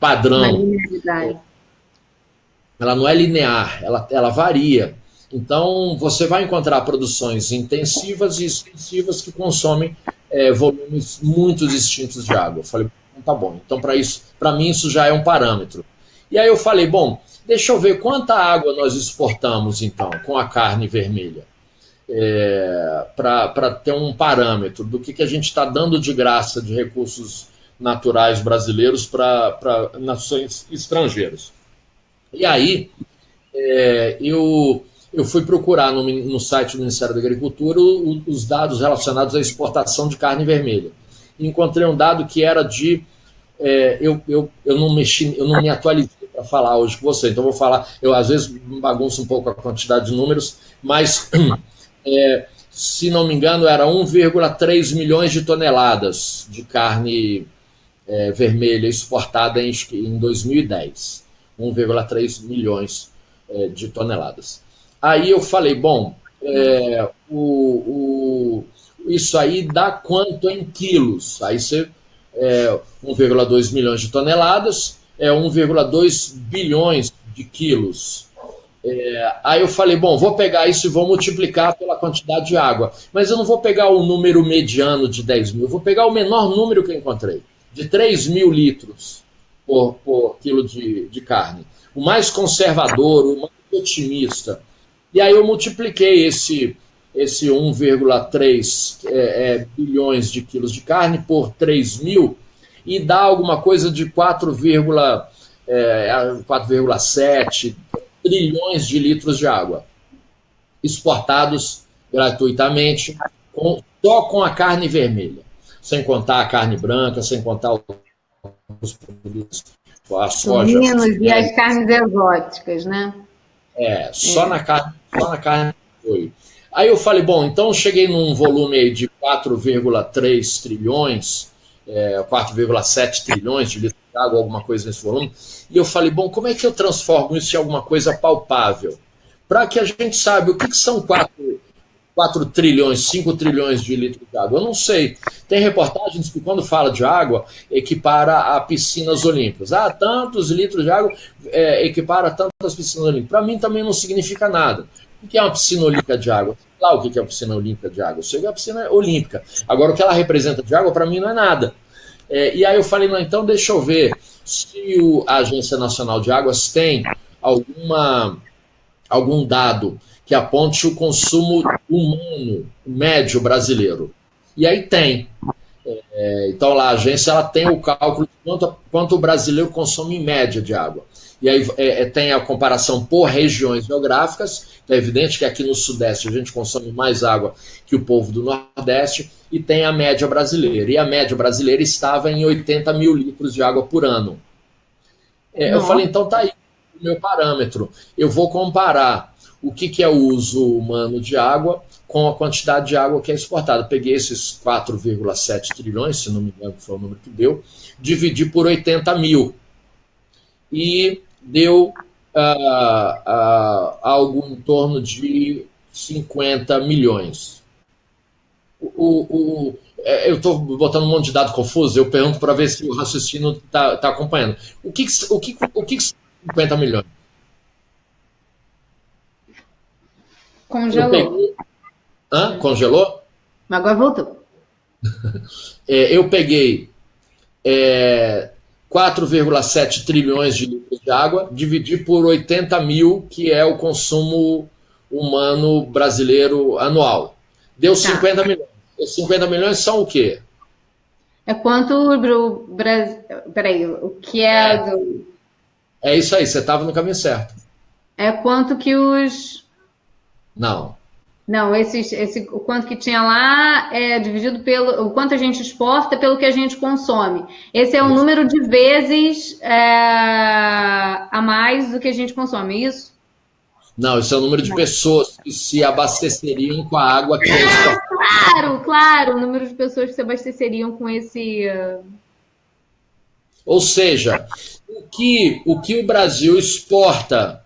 padrão. Ela não é linear, ela varia. Então, você vai encontrar produções intensivas e extensivas que consomem volumes muito distintos de água. Eu falei, tá bom, então para mim isso já é um parâmetro. E aí eu falei, bom, deixa eu ver quanta água nós exportamos então com a carne vermelha, para ter um parâmetro do que a gente está dando de graça de recursos naturais brasileiros para nações estrangeiras. E aí eu fui procurar no site do Ministério da Agricultura os dados relacionados à exportação de carne vermelha. E encontrei um dado que era de... eu não me atualizei para falar hoje com você, então vou falar... Eu, às vezes, bagunço um pouco a quantidade de números, mas, se não me engano, era 1,3 milhões de toneladas de carne vermelha exportada em 2010. 1,3 milhões de toneladas. Aí eu falei, bom, isso aí dá quanto em quilos? Aí você, 1,2 milhões de toneladas, 1,2 bilhões de quilos. Aí eu falei, bom, vou pegar isso e vou multiplicar pela quantidade de água. Mas eu não vou pegar o número mediano de 10 mil, eu vou pegar o menor número que eu encontrei, de 3 mil litros por quilo de carne. O mais conservador, o mais otimista. E aí eu multipliquei esse 1,3 bilhões de quilos de carne por 3 mil e dá alguma coisa de 4,7 trilhões de litros de água exportados gratuitamente só com a carne vermelha, sem contar a carne branca, sem contar os produtos a soja. Suínos e as carnes exóticas, né? Só na carne foi. Aí eu falei, bom, então eu cheguei num volume aí de 4,3 trilhões, 4,7 trilhões de litros de água, alguma coisa nesse volume, e eu falei, bom, como é que eu transformo isso em alguma coisa palpável? Para que a gente saiba o que são 4 trilhões, 5 trilhões de litros de água. Eu não sei. Tem reportagens que, quando fala de água, equipara a piscinas olímpicas. Tantos litros de água equipara a tantas piscinas olímpicas. Para mim também não significa nada. O que é uma piscina olímpica de água? Lá o que é uma piscina olímpica de água? Eu sei que é uma piscina olímpica. Agora, o que ela representa de água, para mim, não é nada. E aí eu falei, não, então deixa eu ver se a Agência Nacional de Águas tem algum dado que aponte o consumo humano médio brasileiro. E aí tem. Então, lá, a agência ela tem o cálculo de quanto o brasileiro consome em média de água. E aí tem a comparação por regiões geográficas. É evidente que aqui no Sudeste a gente consome mais água que o povo do Nordeste. E tem a média brasileira. E a média brasileira estava em 80 mil litros de água por ano. Eu falei, então tá aí o meu parâmetro. Eu vou comparar o que é o uso humano de água com a quantidade de água que é exportada. Peguei esses 4,7 trilhões, se não me engano foi o número que deu, dividi por 80 mil. E deu algo em torno de 50 milhões. Eu estou botando um monte de dado confuso, eu pergunto para ver se o raciocínio está acompanhando. O que são 50 milhões? Congelou. Congelou? Agora voltou. Eu peguei 4,7 trilhões de litros de água, dividi por 80 mil, que é o consumo humano brasileiro anual. Deu 50 milhões. Os 50 milhões são o quê? É quanto o Brasil. Peraí, o que é do. É isso aí, você estava no caminho certo. É quanto que os. Não. Não, o quanto que tinha lá é dividido pelo. O quanto a gente exporta pelo que a gente consome. Esse é o número de vezes a mais do que a gente consome, isso? Não, isso é o número de pessoas que se abasteceriam com a água que é exportada. Claro, o número de pessoas que se abasteceriam com esse. Ou seja, o que o Brasil exporta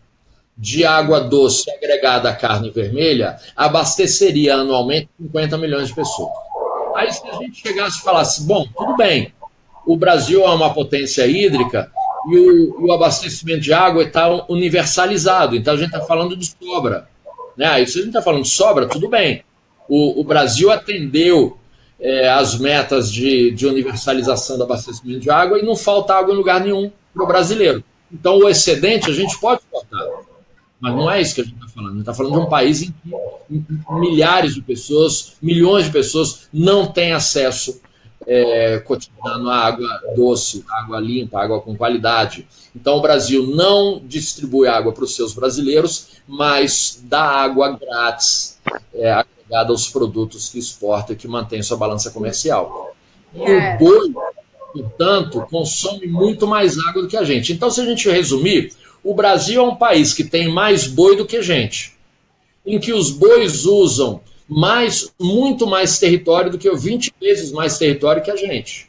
de água doce agregada à carne vermelha abasteceria anualmente 50 milhões de pessoas. Aí, se a gente chegasse e falasse, bom, tudo bem, o Brasil é uma potência hídrica e o abastecimento de água está universalizado, então a gente está falando de sobra. Né? Aí, se a gente está falando de sobra, tudo bem. O Brasil atendeu as metas de universalização do abastecimento de água e não falta água em lugar nenhum para o brasileiro. Então, o excedente a gente pode exportar. Mas não é isso que a gente está falando. A gente está falando de um país em que milhares de pessoas, milhões de pessoas não têm acesso cotidiano à água doce, água limpa, água com qualidade. Então o Brasil não distribui água para os seus brasileiros, mas dá água grátis agregada aos produtos que exporta e que mantém sua balança comercial. E o boi, portanto, consome muito mais água do que a gente. Então, se a gente resumir, o Brasil é um país que tem mais boi do que gente, em que os bois usam muito mais território do que 20 vezes mais território que a gente,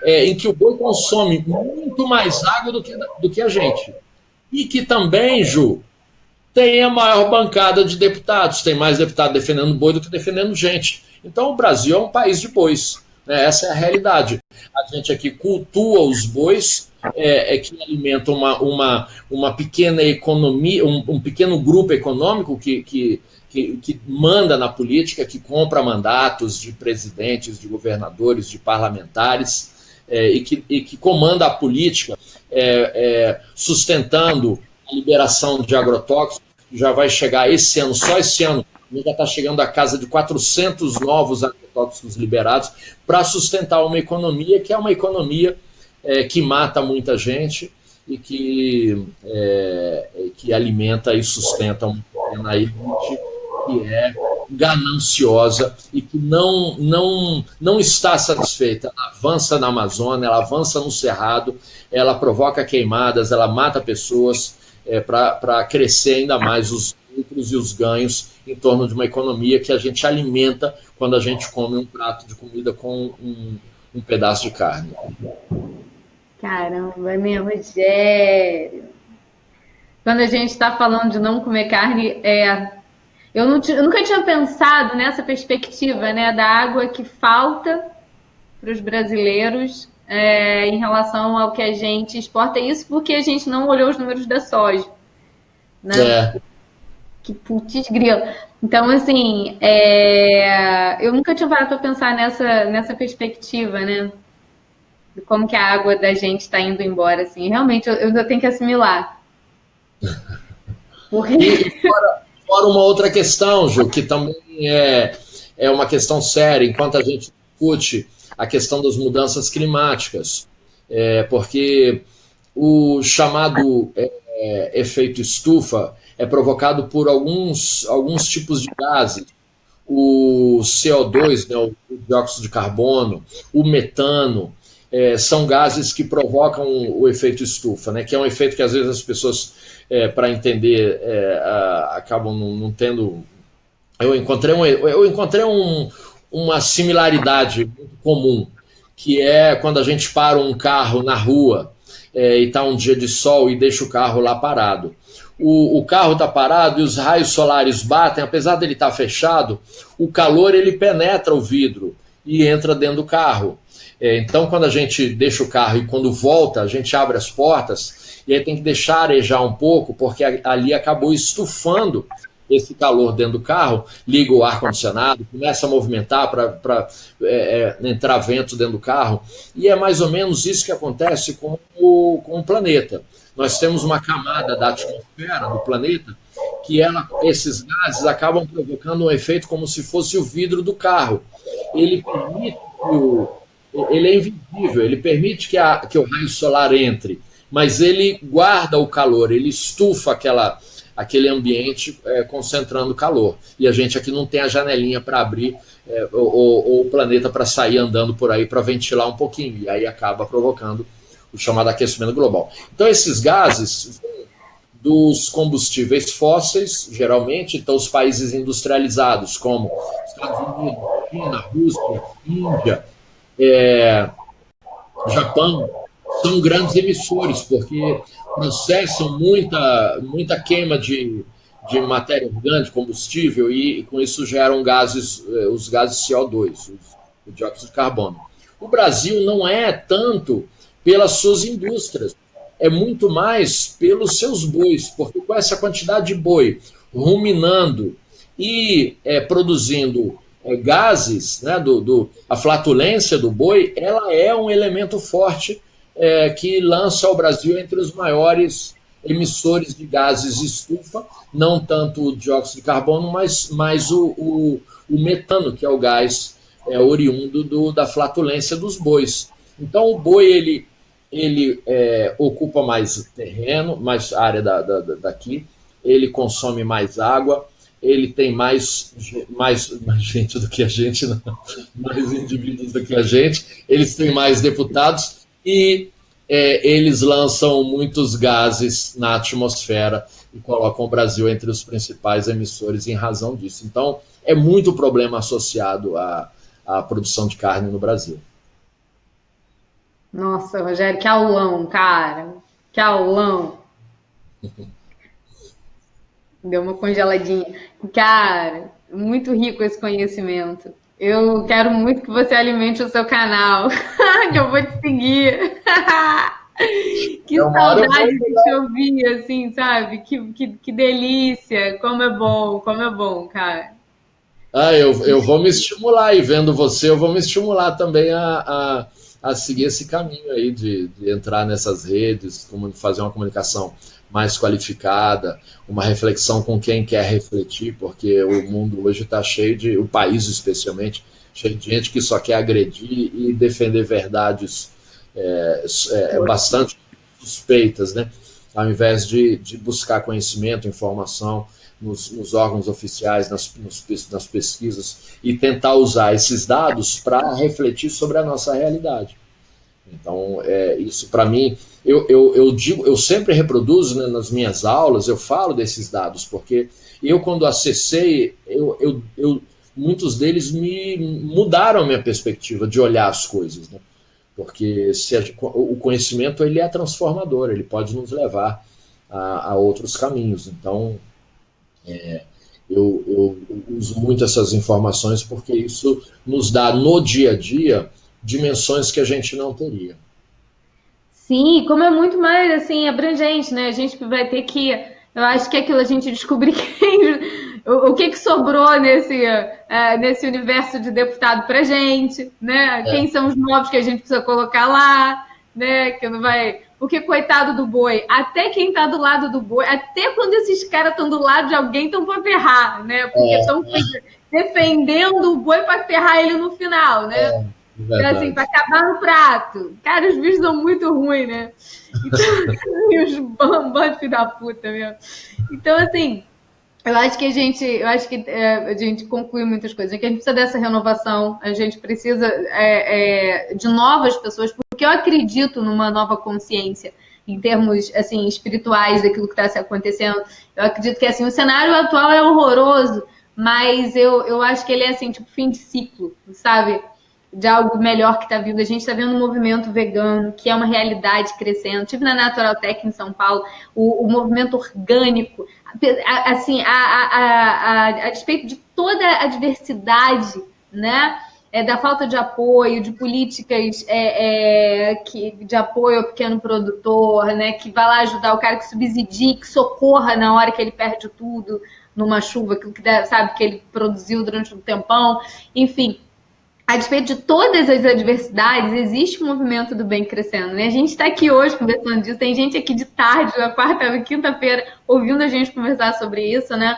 em que o boi consome muito mais água do que a gente, e que também, Ju, tem a maior bancada de deputados, tem mais deputado defendendo boi do que defendendo gente. Então o Brasil é um país de bois, né? Essa é a realidade. A gente aqui cultua os bois, que alimentam uma pequena economia, um pequeno grupo econômico que manda na política, que compra mandatos de presidentes, de governadores, de parlamentares, e que comanda a política, sustentando a liberação de agrotóxicos, que já vai chegar esse ano, só esse ano, a gente já está chegando à casa de 400 novos agrotóxicos liberados para sustentar uma economia que é uma economia que mata muita gente e que alimenta e sustenta uma pequena elite que é gananciosa e que não está satisfeita. Ela avança na Amazônia, ela avança no Cerrado, ela provoca queimadas, ela mata pessoas para crescer ainda mais os lucros e os ganhos em torno de uma economia que a gente alimenta quando a gente come um prato de comida com um pedaço de carne. Caramba, né, Rogério? Quando a gente está falando de não comer carne, eu nunca tinha pensado nessa perspectiva, né, da água que falta para os brasileiros em relação ao que a gente exporta. Isso porque a gente não olhou os números da soja, né? É, Que putz grilo. Então, assim, eu nunca tinha parado para pensar nessa perspectiva, né? De como que a água da gente está indo embora, assim. Realmente, eu ainda tenho que assimilar. E Porque, fora uma outra questão, Ju, que também é uma questão séria, enquanto a gente discute a questão das mudanças climáticas, porque o chamado efeito estufa é provocado por alguns tipos de gases. O CO2, né, o dióxido de carbono, o metano, são gases que provocam o efeito estufa, né, que é um efeito que às vezes as pessoas, para entender, acabam não tendo. Eu encontrei uma similaridade muito comum, que é quando a gente para um carro na rua e está um dia de sol e deixa o carro lá parado. O carro está parado e os raios solares batem, apesar dele estar fechado, o calor ele penetra o vidro e entra dentro do carro. Então, quando a gente deixa o carro e quando volta, a gente abre as portas e aí tem que deixar arejar um pouco, porque ali acabou estufando esse calor dentro do carro, liga o ar-condicionado, começa a movimentar para entrar vento dentro do carro. E é mais ou menos isso que acontece com o planeta. Nós temos uma camada da atmosfera do planeta que esses gases acabam provocando um efeito como se fosse o vidro do carro. Ele permite ele é invisível, ele permite que o raio solar entre, mas ele guarda o calor, ele estufa aquele ambiente concentrando calor. E a gente aqui não tem a janelinha para abrir ou o planeta para sair andando por aí para ventilar um pouquinho, e aí acaba provocando o chamado aquecimento global. Então, esses gases dos combustíveis fósseis, geralmente, então os países industrializados, como Estados Unidos, China, Rússia, Índia, Japão, são grandes emissores, porque processam muita queima de matéria orgânica, combustível, e com isso geram os gases CO2, o dióxido de carbono. O Brasil não é tanto pelas suas indústrias, é muito mais pelos seus bois, porque com essa quantidade de boi ruminando e produzindo gases, né, a flatulência do boi, ela é um elemento forte que lança o Brasil entre os maiores emissores de gases estufa, não tanto o dióxido de carbono, mas o metano, que é o gás oriundo da flatulência dos bois. Então o boi ele ocupa mais terreno, mais área daqui, ele consome mais água, ele tem mais gente do que a gente, não, mais indivíduos do que a gente, eles têm mais deputados e eles lançam muitos gases na atmosfera e colocam o Brasil entre os principais emissores em razão disso. Então, é muito problema associado à produção de carne no Brasil. nossa, Rogério, que aulão, cara. Que aulão. Deu uma congeladinha. Cara, muito rico esse conhecimento. Eu quero muito que você alimente o seu canal, que eu vou te seguir. Que saudade de te ouvir, assim, sabe? Que delícia, como é bom, cara. Eu vou me estimular, e vendo você, eu vou me estimular também a seguir esse caminho aí de entrar nessas redes, fazer uma comunicação mais qualificada, uma reflexão com quem quer refletir, porque o mundo hoje está o país especialmente, cheio de gente que só quer agredir e defender verdades bastante suspeitas, né? Ao invés de buscar conhecimento, informação, nos órgãos oficiais, nas pesquisas, e tentar usar esses dados para refletir sobre a nossa realidade. Então, isso para mim, eu digo, eu sempre reproduzo, né, nas minhas aulas, eu falo desses dados, porque eu, quando acessei, muitos deles me mudaram a minha perspectiva de olhar as coisas, né? Porque o conhecimento, ele é transformador, ele pode nos levar a outros caminhos. Então, eu uso muito essas informações porque isso nos dá, no dia a dia, dimensões que a gente não teria. Sim, como é muito mais assim abrangente, né? A gente vai ter que, eu acho que é aquilo a gente descobrir o que sobrou nesse universo de deputado pra gente, né? É, Quem são os novos que a gente precisa colocar lá, né? Que não vai, porque coitado do boi, até quem tá do lado do boi, até quando esses caras estão do lado de alguém estão para ferrar, né? Porque estão defendendo o boi para ferrar ele no final, né? Então, assim, para verdade. acabar no prato. Cara, os bichos são muito ruins, né? Então, e os bambam de filho da puta, meu. Então, assim, eu acho que a gente conclui muitas coisas, que a gente precisa dessa renovação, a gente precisa de novas pessoas, porque eu acredito numa nova consciência em termos assim espirituais daquilo que está se acontecendo. Eu acredito que assim o cenário atual é horroroso, mas eu acho que ele é assim tipo fim de ciclo, sabe? De algo melhor que está vindo. A gente está vendo um movimento vegano, que é uma realidade crescendo. Estive na Natural Tech em São Paulo, o movimento orgânico, assim, a despeito de toda a diversidade, né? Da falta de apoio, de políticas de apoio ao pequeno produtor, né? Que vai lá ajudar o cara, que subsidie, que socorra na hora que ele perde tudo numa chuva, aquilo que sabe que ele produziu durante um tempão, enfim. A despeito de todas as adversidades, existe um movimento do bem crescendo, né? A gente está aqui hoje conversando disso, tem gente aqui de tarde, na quarta, na quinta-feira, ouvindo a gente conversar sobre isso, né?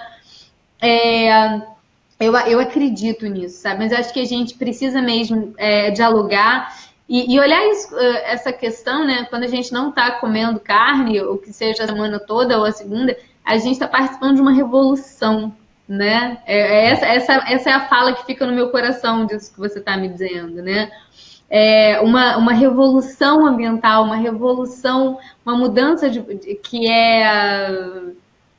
Eu acredito nisso, sabe? Mas eu acho que a gente precisa mesmo dialogar e olhar isso, essa questão, né? Quando a gente não está comendo carne, ou que seja a semana toda ou a segunda, a gente está participando de uma revolução, né? Essa é a fala que fica no meu coração disso que você está me dizendo, né? Uma revolução ambiental, uma revolução, uma mudança que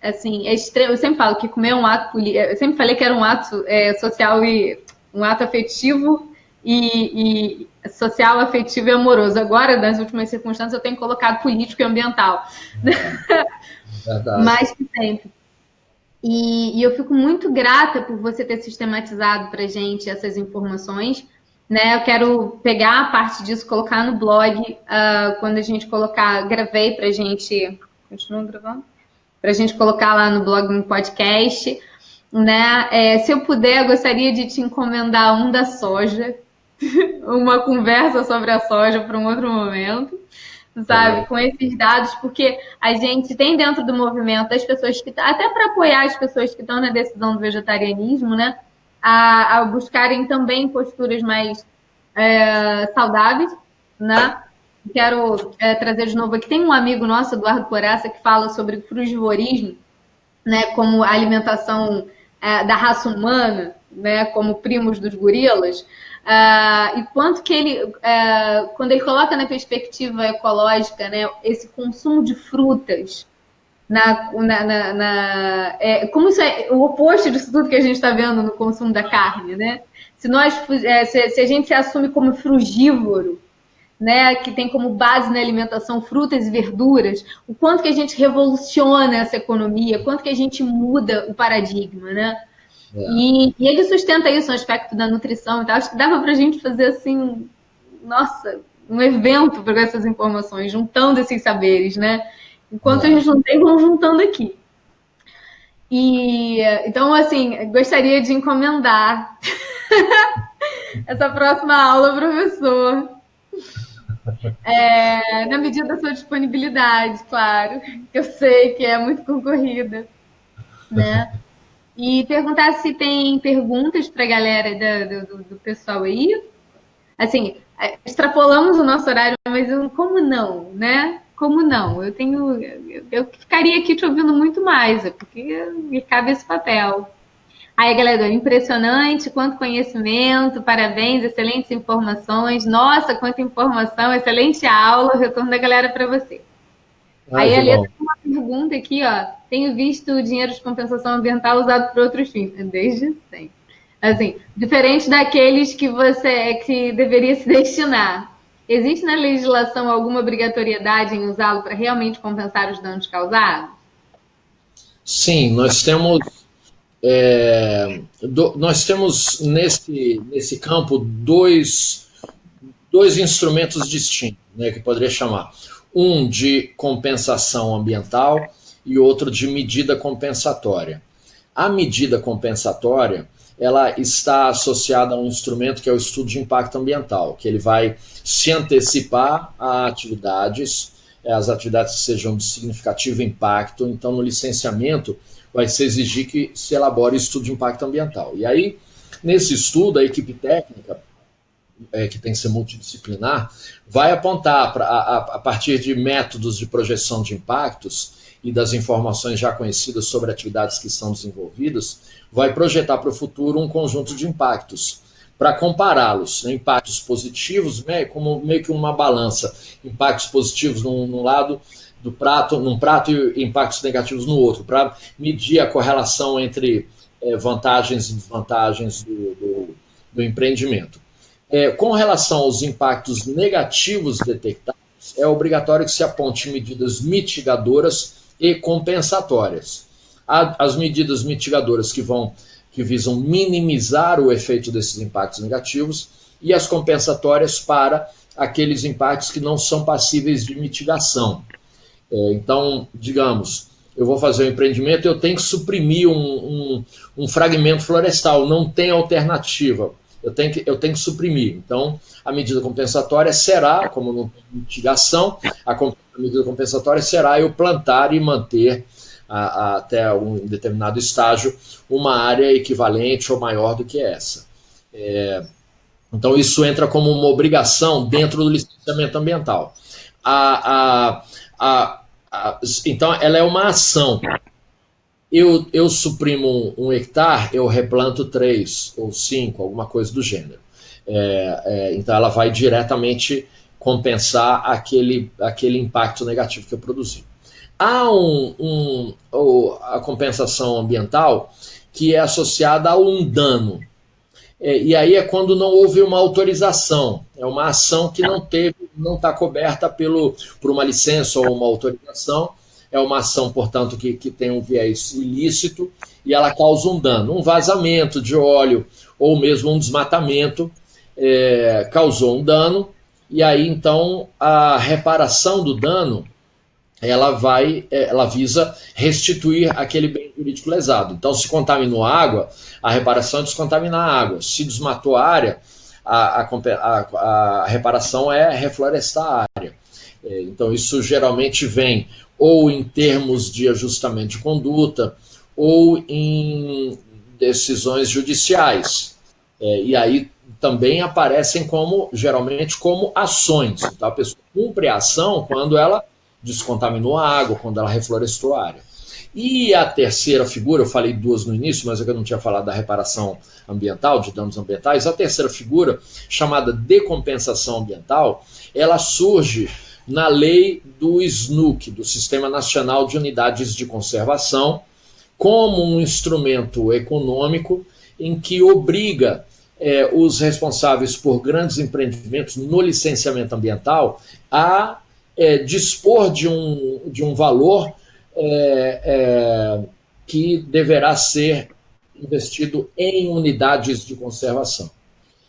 assim, extremo. Eu sempre falo que comer é um ato político. Eu sempre falei que era um ato social e um ato afetivo e social, afetivo e amoroso. Agora, nas últimas circunstâncias, eu tenho colocado político e ambiental. Verdade. Mais que sempre. E eu fico muito grata por você ter sistematizado para gente essas informações. Né? Eu quero pegar a parte disso, colocar no blog. Quando a gente colocar, gravei para gente. Continua gravando? Para a gente colocar lá no blog, no podcast. Né? Se eu puder, eu gostaria de te encomendar um da soja, uma conversa sobre a soja para um outro momento, Tá sabe? bom. Com esses dados, porque a gente tem dentro do movimento as pessoas que, até para apoiar as pessoas que estão na decisão do vegetarianismo, né? A buscarem também posturas mais saudáveis, né? Quero trazer de novo aqui. Tem um amigo nosso, Eduardo Coraça, que fala sobre frugivorismo, né? Como a alimentação da raça humana, né? Como primos dos gorilas. E quanto que ele, quando ele coloca na perspectiva ecológica, né? Esse consumo de frutas, como isso é o oposto disso tudo que a gente está vendo no consumo da carne, né? Se a gente se assume como frugívoro, né, que tem como base na alimentação frutas e verduras, o quanto que a gente revoluciona essa economia, quanto que a gente muda o paradigma, né? É. E ele sustenta isso no aspecto da nutrição e tal. Acho que dava para a gente fazer assim, nossa, um evento para essas informações, juntando esses saberes, né? Enquanto a gente não tem, vamos juntando aqui. Então, assim, gostaria de encomendar essa próxima aula, professor. Na medida da sua disponibilidade, claro. Eu sei que é muito concorrida, né? E perguntar se tem perguntas para a galera do pessoal aí. Assim, extrapolamos o nosso horário, mas como não, né? como não? Eu ficaria aqui te ouvindo muito mais, porque me cabe esse papel. Aí, galera, impressionante, quanto conhecimento, parabéns, excelentes informações. Nossa, quanta informação, excelente aula. Retorno da galera para você. Ai, Aí, que a Lê bom. tem uma pergunta aqui, ó. Tenho visto o dinheiro de compensação ambiental usado por outros fins, desde sempre. Assim, diferente daqueles que deveria se destinar. Existe na legislação alguma obrigatoriedade em usá-lo para realmente compensar os danos causados? Sim, nós temos nesse campo dois instrumentos distintos, né, que poderia chamar. Um de compensação ambiental e outro de medida compensatória. A medida compensatória, ela está associada a um instrumento que é o estudo de impacto ambiental, que ele vai se antecipar a atividades, as atividades que sejam de significativo impacto. Então, no licenciamento, vai se exigir que se elabore estudo de impacto ambiental. E aí, nesse estudo, a equipe técnica, que tem que ser multidisciplinar, vai apontar a partir de métodos de projeção de impactos e das informações já conhecidas sobre atividades que são desenvolvidas, vai projetar para o futuro um conjunto de impactos para compará-los, né, impactos positivos, né, como meio que uma balança, impactos positivos num lado do prato, num prato e impactos negativos no outro, para medir a correlação entre vantagens e desvantagens do empreendimento. Com relação aos impactos negativos detectados, é obrigatório que se aponte medidas mitigadoras e compensatórias. Há as medidas mitigadoras que visam minimizar o efeito desses impactos negativos e as compensatórias para aqueles impactos que não são passíveis de mitigação. Então, digamos, eu vou fazer um empreendimento, eu tenho que suprimir um fragmento florestal, não tem alternativa. Eu tenho que suprimir. Então, a medida compensatória será, como não tem mitigação, a medida compensatória será eu plantar e manter até um determinado estágio uma área equivalente ou maior do que essa. Então, isso entra como uma obrigação dentro do licenciamento ambiental. Então, ela é uma ação. Eu suprimo um hectare, eu replanto 3 ou 5, alguma coisa do gênero. Então, ela vai diretamente compensar aquele impacto negativo que eu produzi. Há a compensação ambiental que é associada a um dano. E aí é quando não houve uma autorização. É uma ação que não está coberta por uma licença ou uma autorização. É uma ação, portanto, que tem um viés ilícito e ela causa um dano. Um vazamento de óleo ou mesmo um desmatamento causou um dano. E aí, então, a reparação do dano ela visa restituir aquele bem jurídico lesado. Então, se contaminou a água, a reparação é descontaminar a água. Se desmatou a área, a reparação é reflorestar a área. Então, isso geralmente vem ou em termos de ajustamento de conduta ou em decisões judiciais. E aí também aparecem geralmente como ações. Então, a pessoa cumpre a ação quando ela descontaminou a água, quando ela reflorestou a área. E a terceira figura, eu falei 2 no início, mas eu não tinha falado da reparação ambiental, de danos ambientais. A terceira figura, chamada decompensação ambiental, ela surge na lei do SNUC, do Sistema Nacional de Unidades de Conservação, como um instrumento econômico em que obriga os responsáveis por grandes empreendimentos no licenciamento ambiental a dispor de um valor que deverá ser investido em unidades de conservação.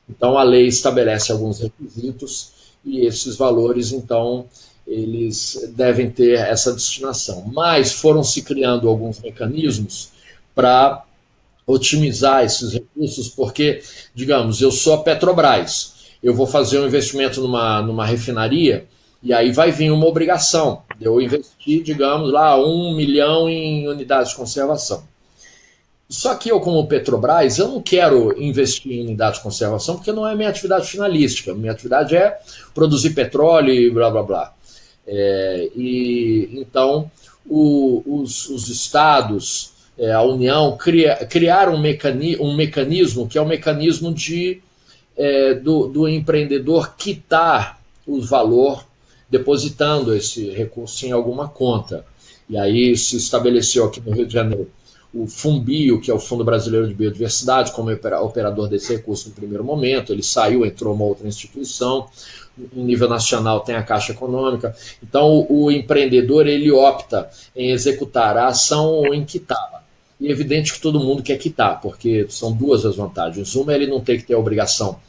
Então, a lei estabelece alguns requisitos e esses valores, então, eles devem ter essa destinação. Mas foram se criando alguns mecanismos para otimizar esses recursos, porque, digamos, eu sou a Petrobras, eu vou fazer um investimento numa refinaria, e aí vai vir uma obrigação de eu investir, digamos, lá 1 milhão em unidades de conservação. Só que eu, como Petrobras, eu não quero investir em unidades de conservação porque não é minha atividade finalística. Minha atividade é produzir petróleo e blá, blá, blá. E então os estados, a União, criaram um mecanismo que é o mecanismo do empreendedor quitar o valor depositando esse recurso em alguma conta. E aí se estabeleceu aqui no Rio de Janeiro o Fumbio, que é o Fundo Brasileiro de Biodiversidade, como operador desse recurso no primeiro momento. Ele saiu, entrou uma outra instituição. Em nível nacional tem a Caixa Econômica. Então o empreendedor ele opta em executar a ação ou em quitá-la. E é evidente que todo mundo quer quitar, porque são duas as vantagens. Uma, ele não tem que ter a obrigação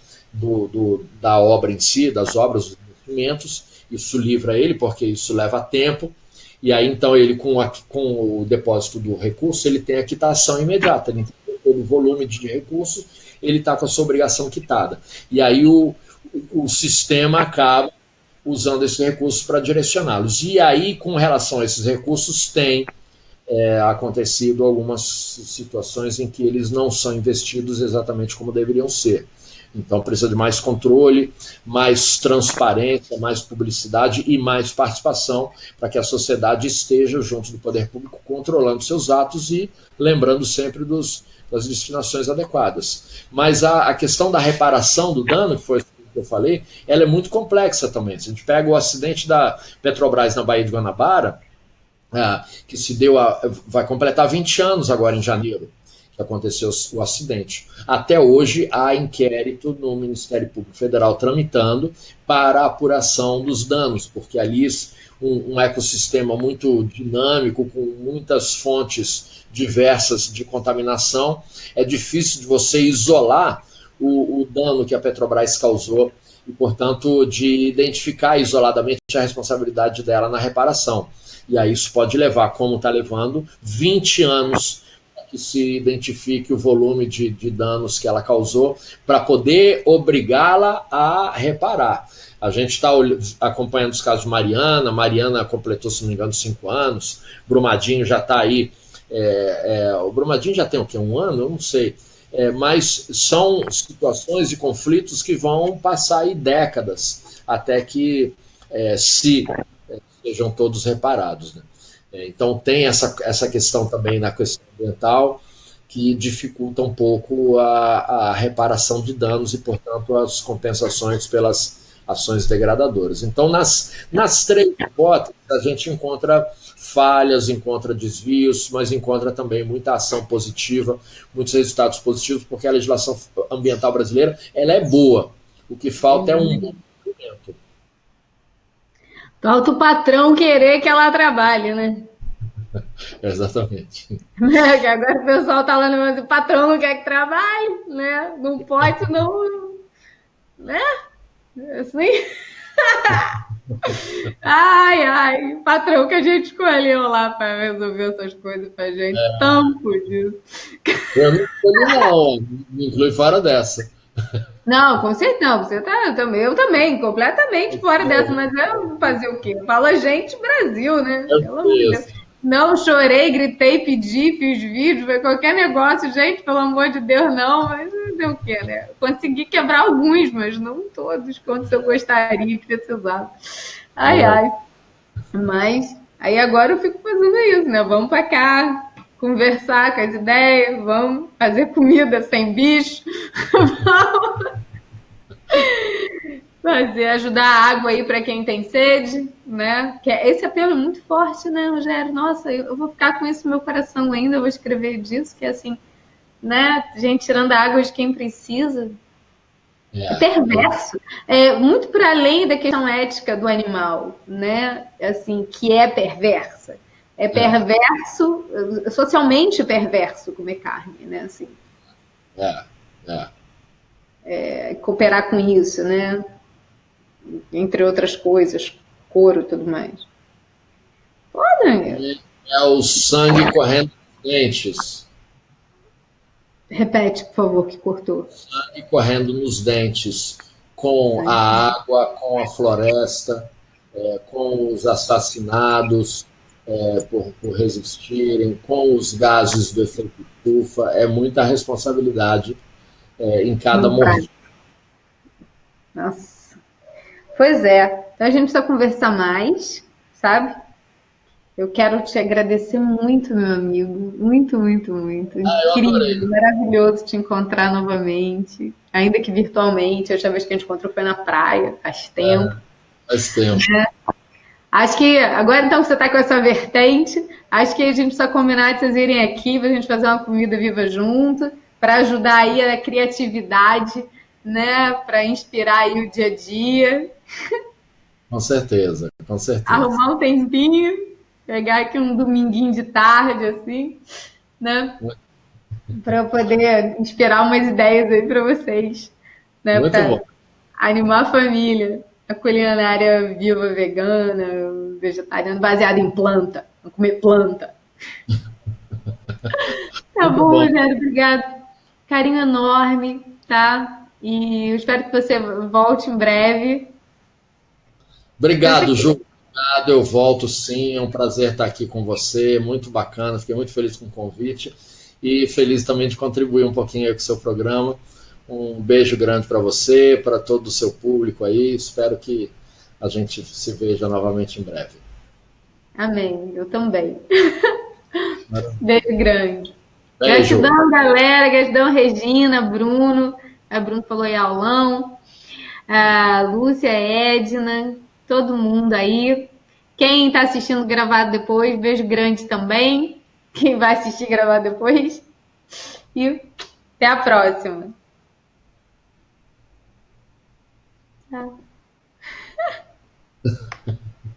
da obra em si, das obras, dos investimentos. Isso livra ele, porque isso leva tempo. E aí, então, ele, com o depósito do recurso, ele tem a quitação imediata. Ele tem todo o volume de recursos, ele está com a sua obrigação quitada. E aí o sistema acaba usando esses recursos para direcioná-los. E aí, com relação a esses recursos, tem acontecido algumas situações em que eles não são investidos exatamente como deveriam ser. Então precisa de mais controle, mais transparência, mais publicidade e mais participação para que a sociedade esteja junto do poder público controlando seus atos e lembrando sempre das destinações adequadas. Mas a questão da reparação do dano, que foi o que eu falei, ela é muito complexa também. Se a gente pega o acidente da Petrobras na Baía de Guanabara, que vai completar 20 anos agora em janeiro, que aconteceu o acidente. Até hoje há inquérito no Ministério Público Federal tramitando para a apuração dos danos, porque ali um ecossistema muito dinâmico, com muitas fontes diversas de contaminação, é difícil de você isolar o dano que a Petrobras causou e, portanto, de identificar isoladamente a responsabilidade dela na reparação. E aí isso pode levar, como está levando, 20 anos que se identifique o volume de danos que ela causou para poder obrigá-la a reparar. A gente está acompanhando os casos de Mariana completou, se não me engano, 5 anos, Brumadinho já está aí, o Brumadinho já tem o quê? 1 ano? Eu não sei. Mas são situações e conflitos que vão passar aí décadas até que sejam todos reparados, né? Então tem essa questão também na questão ambiental que dificulta um pouco a reparação de danos e, portanto, as compensações pelas ações degradadoras. Então, nas três hipóteses, a gente encontra falhas, encontra desvios, mas encontra também muita ação positiva, muitos resultados positivos, porque a legislação ambiental brasileira ela é boa. O que falta é um bom movimento. Falta o patrão querer que ela trabalhe, né? Exatamente. Que agora o pessoal tá lá no o patrão não quer que trabalhe, né? Não pode, não. Né? Assim. Ai, patrão que a gente escolheu lá para resolver essas coisas pra gente. Tampo disso. Eu não escolhi, não. Me inclui fora dessa. Não, com certeza, você tá também, eu também, completamente fora dessa, mas eu vou fazer o quê? Fala gente Brasil, né? Pelo amor de Deus. Não chorei, gritei, pedi, fiz vídeo, foi qualquer negócio, gente, pelo amor de Deus, não, mas fazer o quê, né? Consegui quebrar alguns, mas não todos, quantos eu gostaria e precisava. Ai. Mas aí agora eu fico fazendo isso, né? Vamos pra cá, conversar com as ideias, vamos fazer comida sem bicho, vamos ajudar a água aí para quem tem sede, né? Que esse apelo é muito forte, né, Rogério? Nossa, eu vou ficar com isso no meu coração ainda, eu vou escrever disso, que é assim, né? Gente tirando a água de quem precisa. É perverso. Muito para além da questão ética do animal, né? Assim, que é perversa. É perverso, socialmente perverso comer carne, né? Assim. Cooperar com isso, né? Entre outras coisas, couro e tudo mais. Daniel. É o sangue correndo nos dentes. Repete, por favor, que cortou. Sangue correndo nos dentes, com a água, com a floresta, com os assassinados por resistirem, com os gases do efeito estufa. É muita responsabilidade em cada morte. Nossa. Pois é. Então a gente precisa conversar mais, sabe? Eu quero te agradecer muito, meu amigo. Muito, muito, muito. Ah, eu adorei. Incrível, maravilhoso te encontrar novamente. Ainda que virtualmente. A última vez que a gente encontrou foi na praia, faz tempo. Faz tempo. Acho que agora então que você está com essa vertente, acho que a gente precisa combinar de vocês irem aqui para a gente fazer uma comida viva junto, para ajudar aí a criatividade, né? Para inspirar aí o dia a dia, Com certeza, com certeza. arrumar um tempinho, pegar aqui um dominguinho de tarde, assim, né? Para eu poder inspirar umas ideias aí para vocês, né? Muito bom. Para animar a família. A culinária viva, vegana, vegetariana, baseada em planta. Vou comer planta. Tá Muito bom, bom. Rogério, obrigado. Carinho enorme, tá? E eu espero que você volte em breve. Eu sei Obrigado, que Ju. Obrigado, eu volto sim. É um prazer estar aqui com você. Muito bacana. Fiquei muito feliz com o convite e feliz também de contribuir um pouquinho aí com o seu programa. Um beijo grande para você, para todo o seu público aí. Espero que a gente se veja novamente em breve. amém, eu também. Beijo grande. Beijo. Gratidão, galera. Gratidão, Regina, Bruno. A Bruno falou aí aulão. A Lúcia, Edna, todo mundo aí. Quem está assistindo gravado depois, beijo grande também. Quem vai assistir gravado depois. E até a próxima. Tchau.